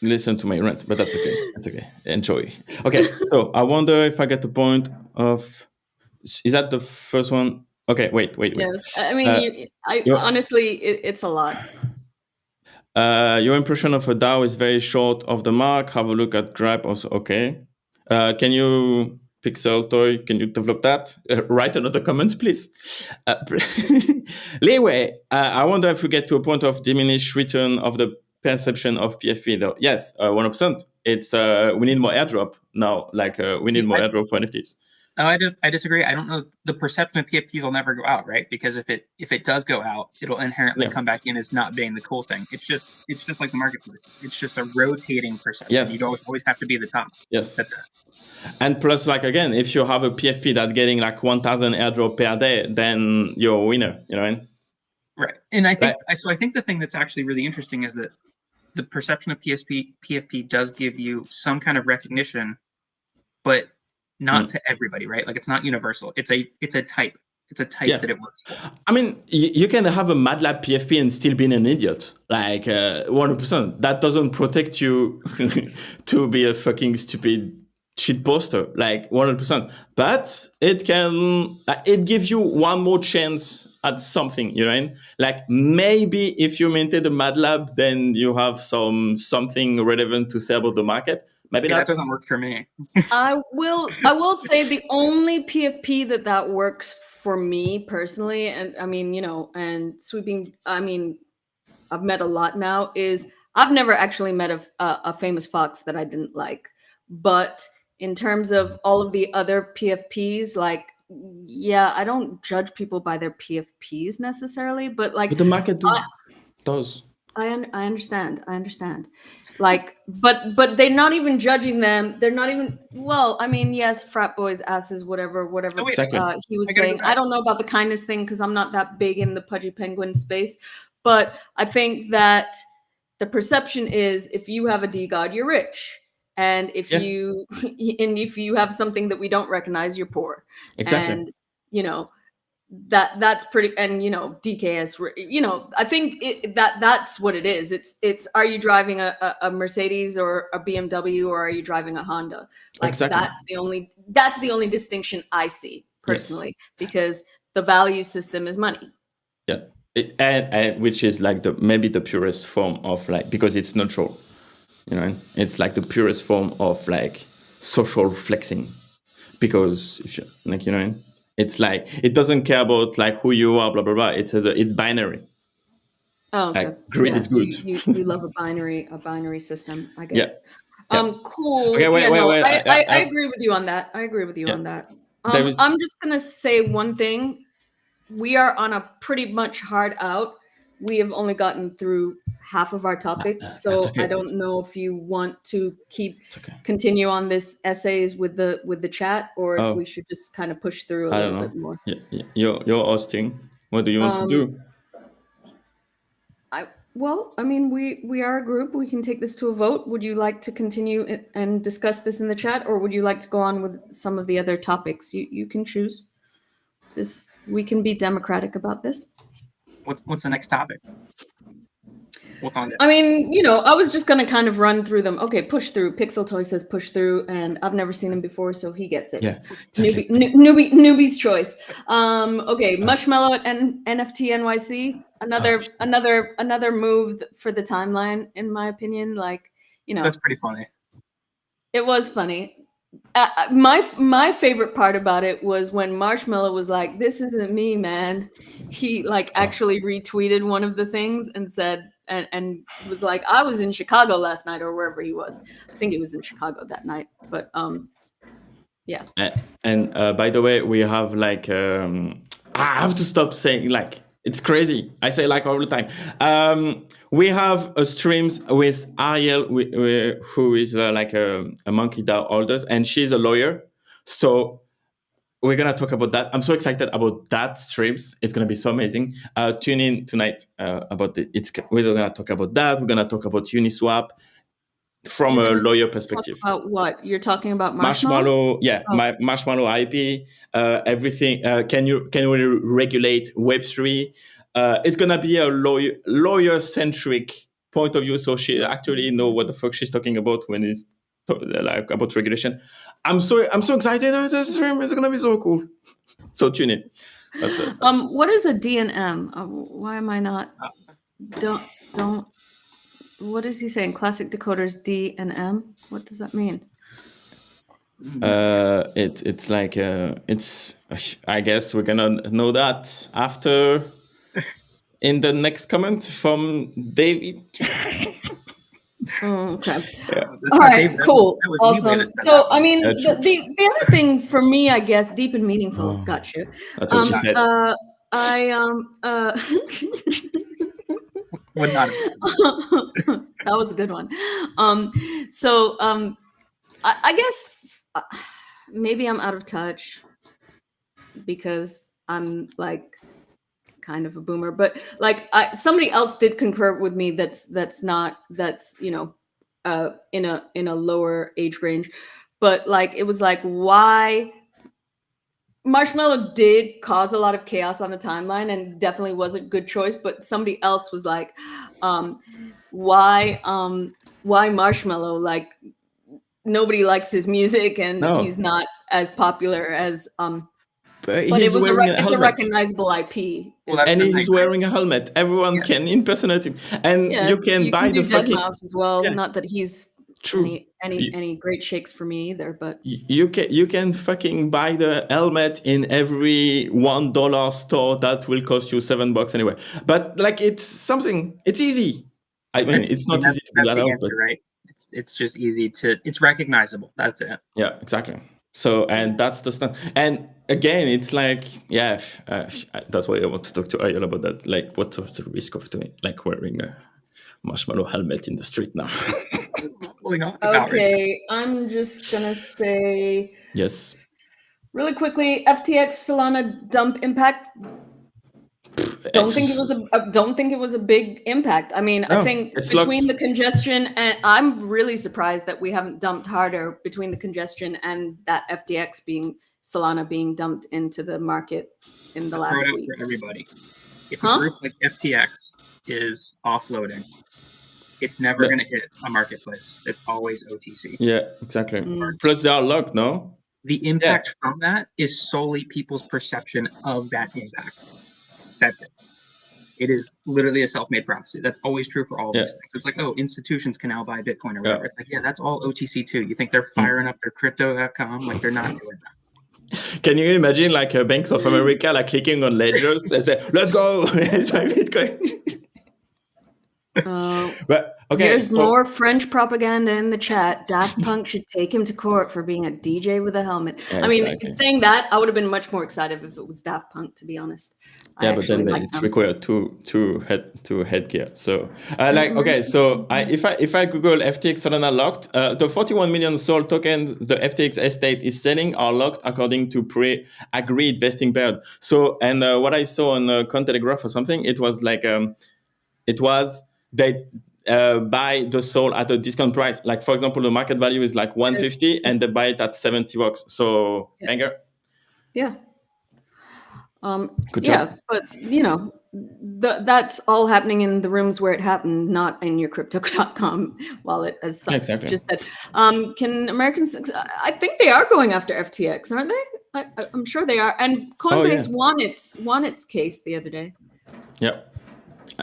listen to my rant, but that's okay. That's okay. Enjoy. Okay, so I wonder if I get the point of. Is that the first one? Okay, wait. Yes, I mean, honestly, it's a lot. Your impression of a DAO is very short of the mark. Have a look at Grab also. Okay. Can you, Pixel Toy, can you develop that? Write another comment, please. Leeway, I wonder if we get to a point of diminished return of the perception of PFP though. Yes, 100%. It's we need more airdrop now. Like we need more airdrop for NFTs. No, I disagree. I don't know. The perception of PFPs will never go out, right? Because if it does go out, it'll inherently come back in as not being the cool thing. It's just like the marketplace. It's just a rotating perception. Yes. You always have to be the top. Yes. That's it. And plus, like again, if you have a PFP that's getting like 1,000 airdrop per day, then you're a winner. You know what I mean? Right. And I think I think the thing that's actually really interesting is that the perception of PFP does give you some kind of recognition, but not to everybody, right? Like it's not universal. It's a type. It's a type that it works for. I mean, you can have a Mad Lab PFP and still be an idiot, like 100%. That doesn't protect you to be a fucking stupid shit poster, like 100%. But it can, it gives you one more chance at something, you know? Like maybe if you maintain the Mad Lab, then you have something relevant to say about the market. Maybe that doesn't work for me. I will say the only PFP that works for me personally, and I mean, you know, and sweeping, I mean, I've met a lot now, is I've never actually met a famous fox that I didn't like. But in terms of all of the other PFPs, like, yeah, I don't judge people by their PFPs necessarily, but like, but the market does. I understand. Like, but they're not even judging them. They're not even, well, I mean, yes, frat boys, asses, whatever exactly. He was saying. I don't know about the kindness thing because I'm not that big in the pudgy penguin space. But I think that the perception is if you have a DeGod, you're rich. And if you have something that we don't recognize, you're poor. Exactly. And, you know, that's pretty, and you know, DKS, you know, I think that's what it is. It's are you driving a Mercedes or a BMW, or are you driving a Honda? Like that's the only distinction I see personally, because the value system is money. Yeah, and which is like maybe the purest form of like, because it's neutral, you know, it's like the purest form of like social flexing, because if you like, you know. It's like it doesn't care about like who you are, blah blah blah. It's binary. Oh, okay. Like greed is good. You love a binary system. I get it. Cool. Okay, wait. I agree with you on that. I'm just gonna say one thing. We are on a pretty much hard out. We have only gotten through half of our topics, so I don't know if you want to continue on this essays with the chat, or if we should just kind of push through a little bit more. Yeah. You're hosting. What do you want to do? I mean, we are a group. We can take this to a vote. Would you like to continue and discuss this in the chat, or would you like to go on with some of the other topics? You can choose. This, we can be democratic about this. What's the next topic? What's on it? I mean, you know, I was just gonna kind of run through them. Okay, push through. Pixel Toy says push through, and I've never seen him before, so he gets it. Yeah, exactly. Newbie's choice. Okay, Mushmallow and NFT NYC. Another move for the timeline, in my opinion. Like, you know, that's pretty funny. It was funny. My favorite part about it was when Marshmallow was like, "This isn't me, man." He like actually retweeted one of the things and said, and was like, "I was in Chicago last night," or wherever he was. I think it was in Chicago that night. But yeah. And by the way, we have like I have to stop saying like. It's crazy. I say like all the time. We have streams with Ariel, who is like a Monkey DAO holder, and she's a lawyer. So we're gonna talk about that. I'm so excited about that streams. It's gonna be so amazing. Tune in tonight about it. We're gonna talk about that. We're gonna talk about Uniswap from a lawyer perspective. Talk about what you're talking about? Marshmallow. Yeah, my Marshmallow IP. Everything. Can we regulate Web3? It's gonna be a lawyer centric point of view. So she actually know what the fuck she's talking about when it's like about regulation. I'm so excited about this stream. It's gonna be so cool. So tune in. That's it. What is a DNM? Why am I not? Don't. What is he saying? Classic decoders D and M. What does that mean? It's like it's. I guess we're gonna know that after in the next comment from David. Okay. Yeah. All right. Cool. Awesome. So, I mean, the other thing for me, I guess, deep and meaningful. Gotcha. That's what she said. Would not. That was a good one. I guess maybe I'm out of touch because I'm like kind of a boomer, but like somebody else did concur with me. That's you know in a lower age range, but like it was like why. Marshmallow did cause a lot of chaos on the timeline and definitely was a good choice, but somebody else was like, why Marshmallow? Like nobody likes his music and he's not as popular as but it's a recognizable IP. Well, and he's wearing a helmet. Everyone can impersonate him. And you can buy the fucking Deadmau5 as well. Yeah. Not that he's any great shakes for me either, but you can fucking buy the helmet in every $1 store that will cost you $7 anyway. But like it's easy. I mean, it's not easy to do that, answer, right? It's just easy it's recognizable. That's it. Yeah, exactly. So, and that's the stuff. And again, it's like, that's why I want to talk to Ariel about that. Like, what's the risk of doing, like wearing a Marshmallow helmet in the street now? Okay, I'm just gonna say yes. Really quickly, FTX Solana dump impact. Don't think it was a big impact. I mean, I think between the congestion and I'm really surprised that we haven't dumped harder between the congestion and that Solana being dumped into the market in the last week. For everybody, if a group like FTX is offloading, it's never going to hit a marketplace. It's always OTC. Yeah, exactly. Plus, they are locked, no? The impact from that is solely people's perception of that impact. That's it. It is literally a self-made prophecy. That's always true for all of these things. It's like, institutions can now buy Bitcoin or whatever. It's like, that's all OTC too. You think they're firing up their crypto.com? Like, they're not doing that. Can you imagine like Banks of America like clicking on ledgers and say, let's go, it's my Bitcoin? But okay, there's more French propaganda in the chat. Daft Punk should take him to court for being a DJ with a helmet. I mean, saying that, I would have been much more excited if it was Daft Punk, to be honest. Yeah, but then it's required two headgear. So okay, so if I Google FTX Solana locked, the 41 million SOL tokens the FTX estate is selling are locked according to pre-agreed vesting period. So and what I saw on Cointelegraph or something, it was like they buy the SOL at a discount price. Like for example, the market value is like 150 and they buy it at $70. So banger. Yeah. Good job. But you know, that's all happening in the rooms where it happened, not in your crypto.com wallet, as such. Exactly. Just said. Can Americans? I think they are going after FTX, aren't they? I'm sure they are. And Coinbase won its case the other day. Yeah.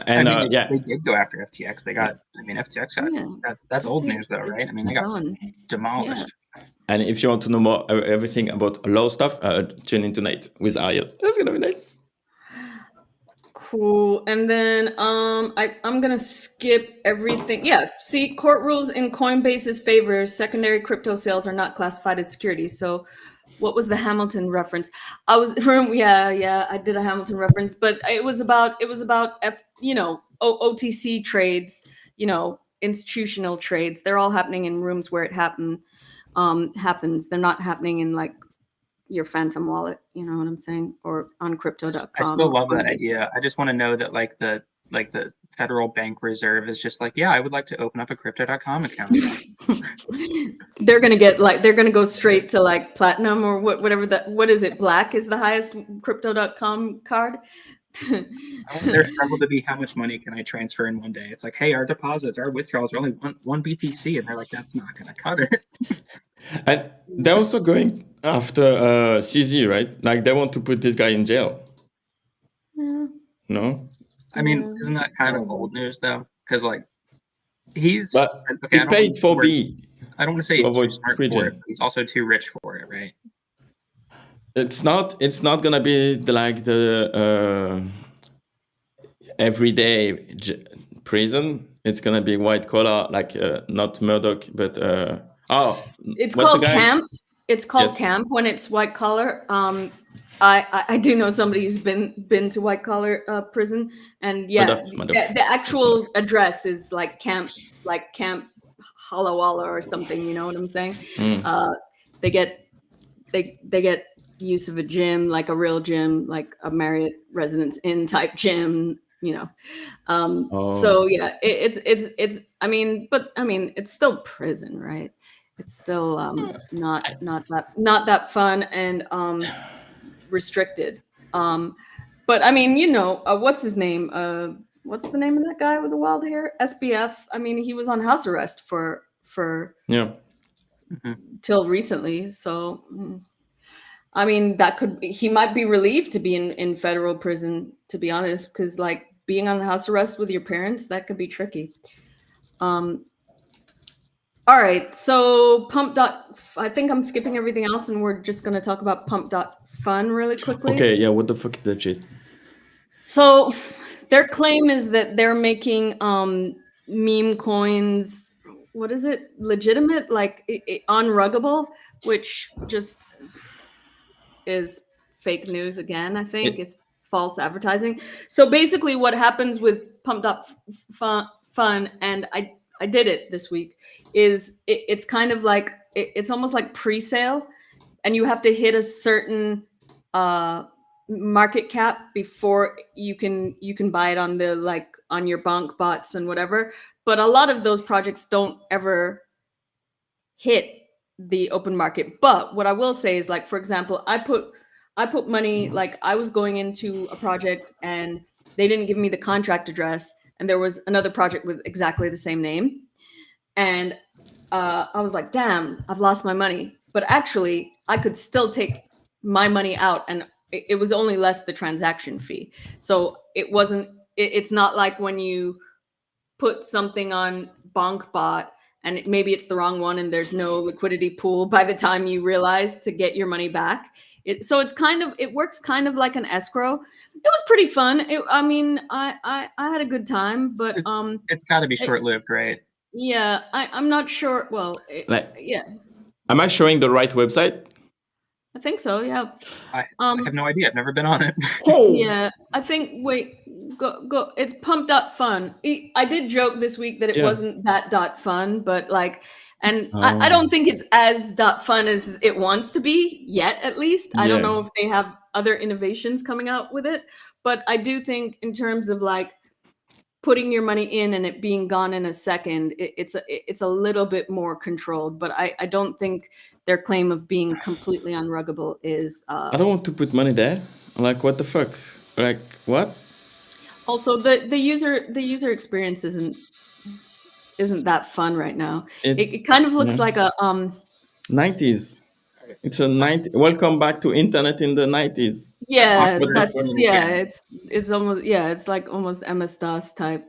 And they did go after FTX. They got. I mean, FTX got. That's old news, though, right? I mean, they got demolished. Yeah. And if you want to know more everything about law stuff, tune in tonight with Ariel. That's gonna be nice. Cool. And then I'm gonna skip everything. Yeah. See, court rules in Coinbase's favor. Secondary crypto sales are not classified as securities. So, what was the Hamilton reference? I did a Hamilton reference, but it was about OTC trades, institutional trades. They're all happening in rooms where it happens. They're not happening in like your phantom wallet. You know what I'm saying? Or on crypto.com. I still love that idea. I just want to know that like the Federal Bank Reserve is just like, yeah, I would like to open up a crypto.com account. They're gonna go straight to like platinum or whatever that. What is it? Black is the highest crypto.com card. I want their struggle to be how much money can I transfer in one day? It's like, hey, our deposits, our withdrawals are only one BTC, and they're like, that's not gonna cut it. And they're also going after CZ, right? Like they want to put this guy in jail. Yeah. No. I mean, isn't that kind of old news though? Because like he's he paid for B. I don't want to say he's too smart for it, but he's also too rich for it, right? It's not gonna be the everyday prison. It's gonna be white collar, like not Murdoch, but it's called camp. It's called camp when it's white collar. I do know somebody who's been to white collar prison, and the actual address is like camp Halla Walla or something. You know what I'm saying? They get use of a gym, like a real gym, like a Marriott Residence Inn type gym. You know, so yeah, it's it's still prison, right? It's still not that fun and restricted. But I mean, you know, what's his name? What's the name of that guy with the wild hair? SBF. I mean, he was on house arrest for till recently. So I mean, he might be relieved to be in federal prison, to be honest, because like being on house arrest with your parents, that could be tricky. All right, so I think I'm skipping everything else, and we're just going to talk about pump.fun really quickly. Okay, yeah, what the fuck is that shit? So their claim is that they're making meme coins, what is it, legitimate, like unruggable, which just is fake news again, I think. It's false advertising. So basically what happens with pump.fun, and I did it this week, is it's kind of like, it's almost like pre-sale, and you have to hit a certain market cap before you can buy it on the like on your bank bots and whatever. But a lot of those projects don't ever hit the open market. But what I will say is, like, for example, I put money, like I was going into a project and they didn't give me the contract address, and there was another project with exactly the same name. And I was like, damn, I've lost my money. But actually, I could still take my money out, and it was only less the transaction fee. So it's not like when you put something on BonkBot and maybe it's the wrong one and there's no liquidity pool by the time you realize to get your money back. So it works kind of like an escrow. It was pretty fun. I had a good time, but it's got to be short-lived, right? Yeah, I'm not sure. Well, yeah. Am I showing the right website? I think so. Yeah. I have no idea. I've never been on it. Yeah, I think. Wait, go. It's pump.fun. I did joke this week that it wasn't that .fun, but like, and I don't think it's as .fun as it wants to be yet. At least I don't know if they have other innovations coming out with it, but I do think in terms of like putting your money in and it being gone in a second, it's a little bit more controlled. But I don't think their claim of being completely unruggable is. I don't want to put money there. Like, what the fuck? Like, what? Also, the user experience isn't that fun right now. It kind of looks like a 90s. It's a 90. Welcome back to internet in the 90s. Yeah, it's almost it's like almost MS-DOS type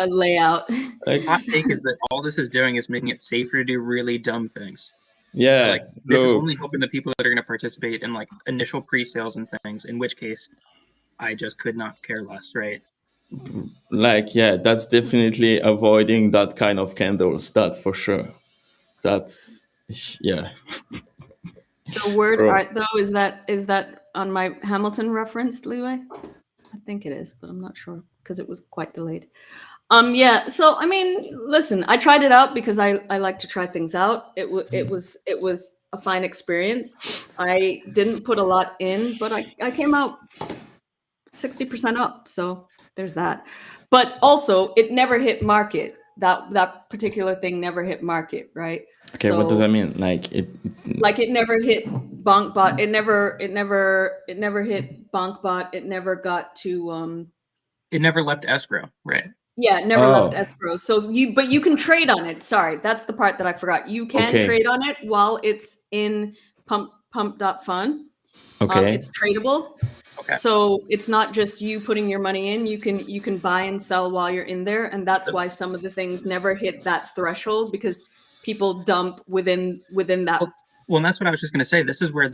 layout. Like, hot take is that all this is doing is making it safer to do really dumb things. Yeah, so, like, this is only helping the people that are going to participate in like initial pre-sales and things. In which case, I just could not care less, right? Like, yeah, that's definitely avoiding that kind of candles. That's for sure. That's yeah. The word art, though, is that on my Hamilton reference, Leeway? I think it is, but I'm not sure because it was quite delayed. Yeah. So I mean, listen, I tried it out because I like to try things out. It was a fine experience. I didn't put a lot in, but I came out 60% up. So there's that. But also, it never hit market. That particular thing never hit market, right? Okay, so, what does that mean? Like it never hit BonkBot. It never hit BonkBot. It never got to it never left escrow, right? Yeah, it never left escrow. So you can trade on it. Sorry, that's the part that I forgot. You can trade on it while it's in pump.fun. Okay. It's tradable. Okay. So it's not just you putting your money in. You can buy and sell while you're in there, and that's why some of the things never hit that threshold, because people dump within that. Well, and that's what I was just going to say. That's where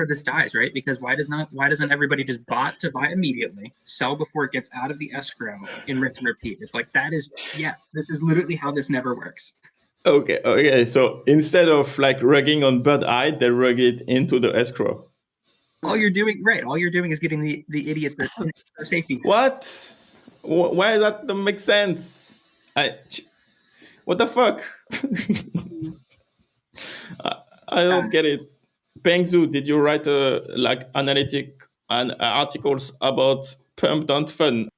this dies, right? Because why doesn't everybody just buy immediately, sell before it gets out of the escrow, and rinse and repeat? It's like this is literally how this never works. Okay. So instead of like rugging on Bird Eye, they rug it into the escrow. All you're doing is getting the idiots a safety. What? Why does that don't make sense? What the fuck? I don't get it. Pengzu, did you write analytic and articles about pump.fun?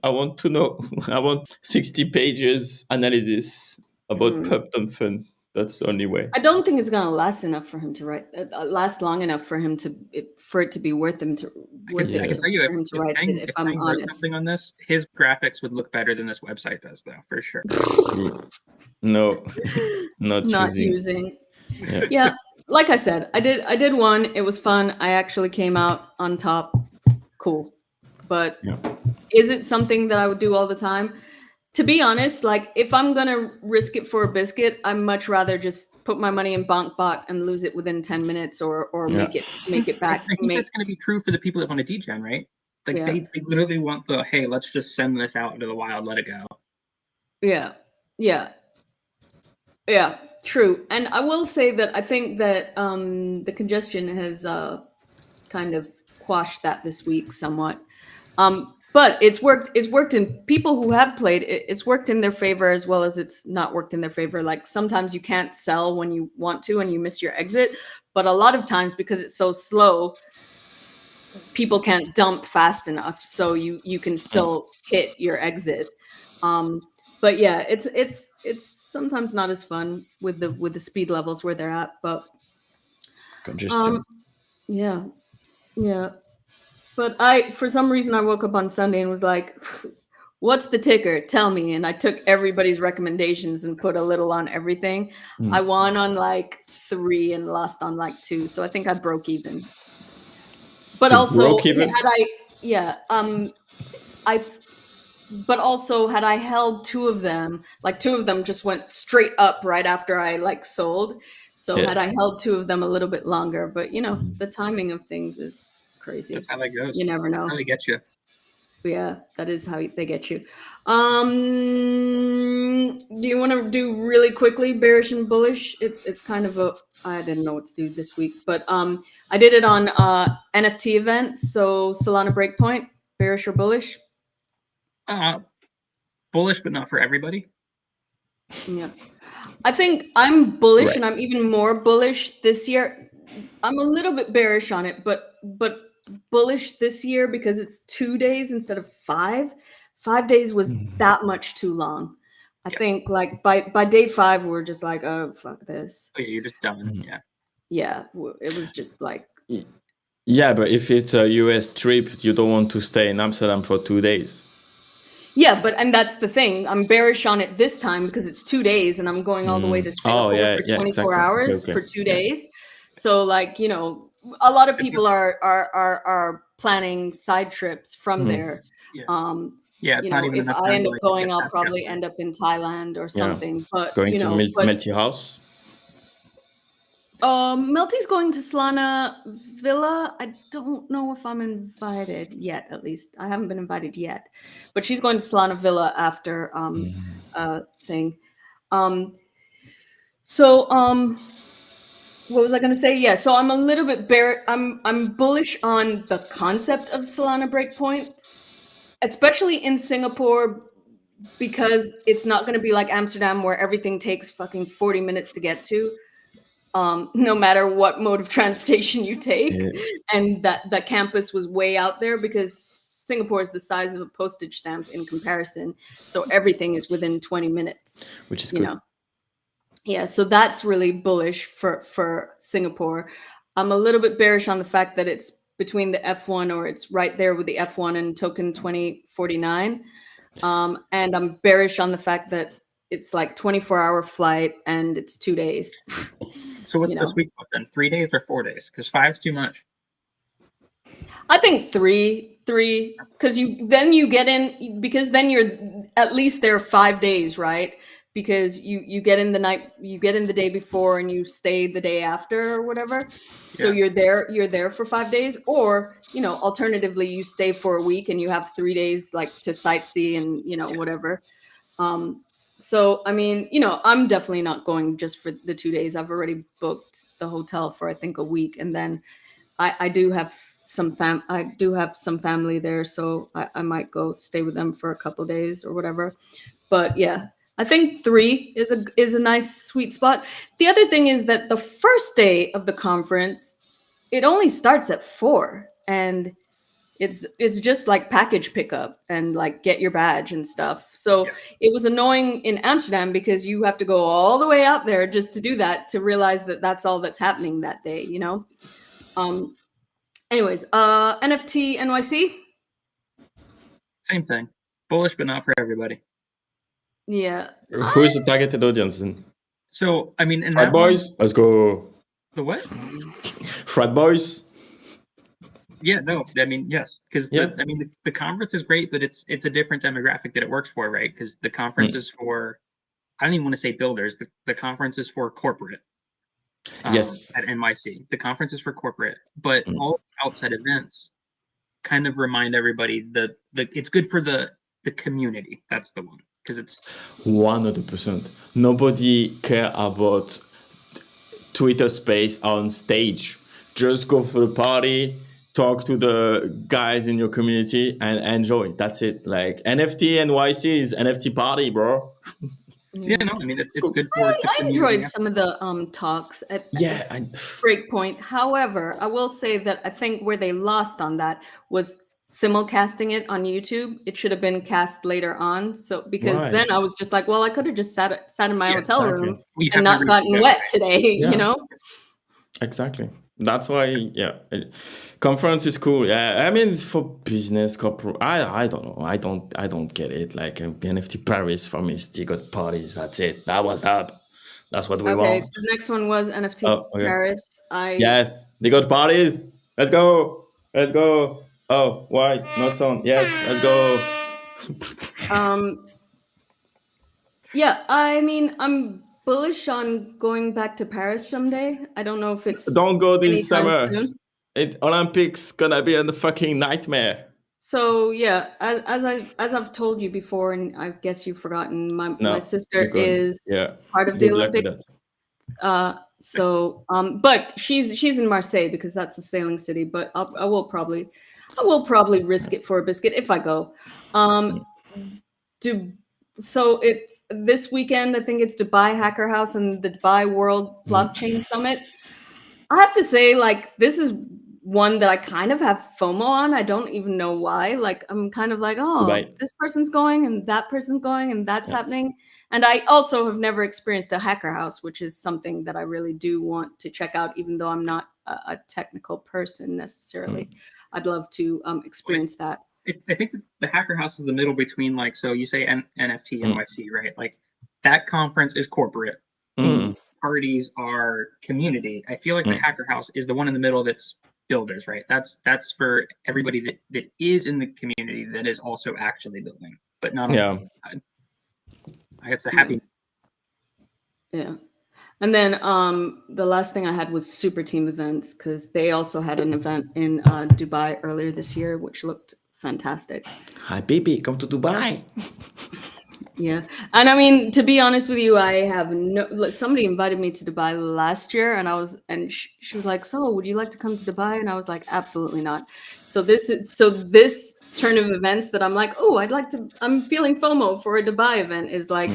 I want to know. I want 60 pages analysis about pump.fun. That's the only way. I don't think it's gonna last enough for him to write. Last long enough for him for it to be worth him to. I can tell you, if I'm honest, something on this, his graphics would look better than this website does, though, for sure. No, not using. Yeah, like I said, I did one. It was fun. I actually came out on top. Cool, but is it something that I would do all the time? To be honest, like if I'm gonna risk it for a biscuit, I'd much rather just put my money in BonkBot and lose it within 10 minutes, or make it back. I think that's gonna be true for the people that want to degen, right? Like they literally want hey, let's just send this out into the wild, let it go. Yeah, true. And I will say that I think that the congestion has kind of quashed that this week somewhat. But it's worked in people who have played. It's worked in their favor as well as it's not worked in their favor. Like sometimes you can't sell when you want to and you miss your exit. But a lot of times, because it's so slow, people can't dump fast enough. So you can still hit your exit. But yeah, it's sometimes not as fun with the speed levels where they're at. But congestion. Yeah. But for some reason, I woke up on Sunday and was like, what's the ticker? Tell me. And I took everybody's recommendations and put a little on everything. I won on like 3 and lost on like 2. So I think I broke even. But but also had I held 2 of them, like 2 of them just went straight up right after I like sold. So had I held 2 of them a little bit longer, but the timing of things is crazy. That's how that goes. You never know. That's how they get you. Yeah, that is how they get you. Do you want to do really quickly bearish and bullish? It's kind of I didn't know what to do this week, but I did it on NFT events. So Solana Breakpoint, bearish or bullish? Bullish, but not for everybody. Yeah, I think I'm bullish, and I'm even more bullish this year. I'm a little bit bearish on it, but bullish this year because it's 2 days instead of 5. 5 days was that much too long. I think like by day 5 we're just like, oh fuck this. Oh yeah, you're just done. Yeah, it was just like. Yeah, but if it's a US trip, you don't want to stay in Amsterdam for 2 days. Yeah, and that's the thing. I'm bearish on it this time because it's 2 days and I'm going all the way to Singapore for 24 hours for 2 days. So like, a lot of people are planning side trips from there. It's not even if I end up going, I'll probably end up in Thailand or something. But going to Melty House. Melty's going to Solana Villa. I don't know if I'm invited yet. At least I haven't been invited yet. But she's going to Solana Villa after thing. What was I going to say? Yeah, so I'm a little bit I'm bullish on the concept of Solana Breakpoint, especially in Singapore, because it's not going to be like Amsterdam where everything takes fucking 40 minutes to get to. no matter what mode of transportation you take. And that campus was way out there because Singapore is the size of a postage stamp in comparison. So everything is within 20 minutes. Which is good. Yeah, so that's really bullish for Singapore. I'm a little bit bearish on the fact that it's between the F1 or it's right there with the F1 and token 2049. And I'm bearish on the fact that it's like 24-hour flight and it's 2 days. So what's the sweet spot then? 3 days or 4 days? Because 5 is too much. I think three, because then you get in, because then you're at least there 5 days, right? Because you get in the night, you get in the day before and you stay the day after or whatever. So you're there for 5 days, or alternatively you stay for a week and you have 3 days like to sightsee and whatever. So I mean, I'm definitely not going just for the 2 days. I've already booked the hotel for I think a week, and then I do have some family there, so I might go stay with them for a couple of days or whatever. But yeah, I think 3 is a nice sweet spot. The other thing is that the first day of the conference, it only starts at 4, and it's just like package pickup and like get your badge and stuff. So it was annoying in Amsterdam because you have to go all the way out there just to do that, to realize that that's all that's happening that day, Anyways, NFT NYC. Same thing. Bullish, but not for everybody. Yeah. Who is the targeted audience then? So, I mean, frat boys? Let's go. The what? Frat boys? Yeah, no, I mean, yes. Because, the conference is great, but it's a different demographic that it works for, right? Because the conference is for, I don't even want to say builders. The conference is for corporate. Yes. At NYC. The conference is for corporate. But all outside events kind of remind everybody that it's good for the community. That's the one. Because it's 100%. Nobody care about Twitter space on stage. Just go for the party, talk to the guys in your community, and enjoy. That's it. Like NFT NYC is NFT party, bro. Yeah, no, I mean it's good for. I enjoyed some of the talks at Breakpoint. However, I will say that I think where they lost on that was simulcasting it on YouTube. It should have been cast later on. So because then I was just like, well, I could have just sat in my hotel room and not gotten wet today, Exactly. That's why, conference is cool. Yeah, I mean, for business, corporate, I don't know. I don't get it. Like NFT Paris for me, still got parties. That's it. That was up. That's what we want. The next one was NFT Paris. Yes, they got parties. Let's go. Oh, why? No sound. Yes, let's go. Yeah, I mean, I'm bullish on going back to Paris someday. I don't know if it's don't go this summer. Soon. Olympics gonna be a fucking nightmare. So yeah, as I've told you before, and I guess you've forgotten, my sister is part of the Olympics. But she's in Marseille because that's the sailing city. But I will probably risk it for a biscuit if I go. So it's this weekend. I think it's Dubai Hacker House and the Dubai World Blockchain Summit. I have to say, like, this is one that I kind of have FOMO on. I don't even know why. Like, I'm kind of like, this person's going and that person's going and that's happening. And I also have never experienced a hacker house, which is something that I really do want to check out, even though I'm not a technical person necessarily. I'd love to experience that. I think the hacker house is the middle between, like, so you say NFT NYC, right? Like, that conference is corporate. Parties are community. I feel like the hacker house is the one in the middle that's builders, right? That's for everybody that is in the community that is also actually building, but not it's a happy. Yeah. And then the last thing I had was Super Team events, because they also had an event in Dubai earlier this year, which looked fantastic. Hi, baby, come to Dubai. Yeah. And I mean, to be honest with you, I have somebody invited me to Dubai last year, and she was like, so would you like to come to Dubai? And I was like, absolutely not. So this turn of events that I'm like, I'm feeling FOMO for a Dubai event is like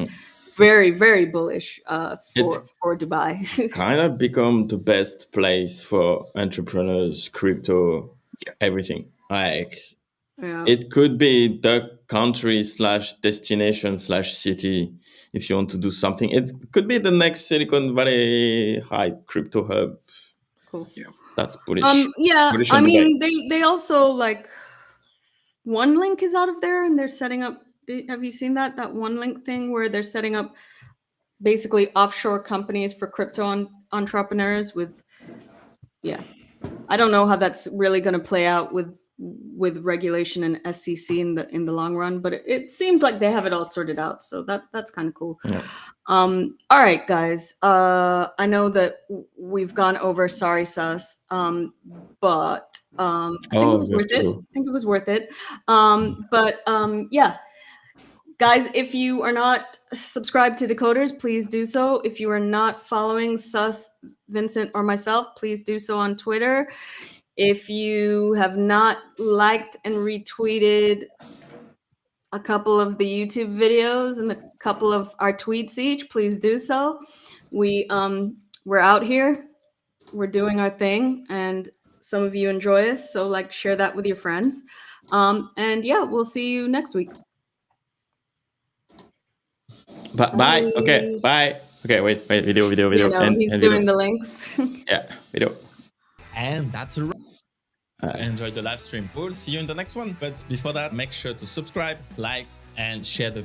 very, very bullish for Dubai. Kind of become the best place for entrepreneurs, crypto, everything. Like, it could be the country / destination / city if you want to do something. It could be the next Silicon Valley high crypto hub. Cool. Yeah. That's bullish. Yeah, bullish I on mean, Dubai. they also like OneLink is out of there, and they're setting up. Have you seen that OneLink thing where they're setting up basically offshore companies for crypto entrepreneurs with? Yeah, I don't know how that's really going to play out with regulation and SEC in the long run, but it seems like they have it all sorted out. So that's kind of cool. Yeah. All right, guys. I know that we've gone over. Sorry, Sus. But I think it was worth it. I think it was worth it. Yeah. Guys, if you are not subscribed to Decoders, please do so. If you are not following Sus, Vincent, or myself, please do so on Twitter. If you have not liked and retweeted a couple of the YouTube videos and a couple of our tweets each, please do so. We're out here. We're doing our thing, and some of you enjoy us, so like share that with your friends. And yeah, we'll see you next week. Bye. Okay. Bye. Okay. Wait. Video. You know, he's doing the links. Yeah. Video. And that's a wrap. Enjoy the live stream. We'll see you in the next one. But before that, make sure to subscribe, like, and share the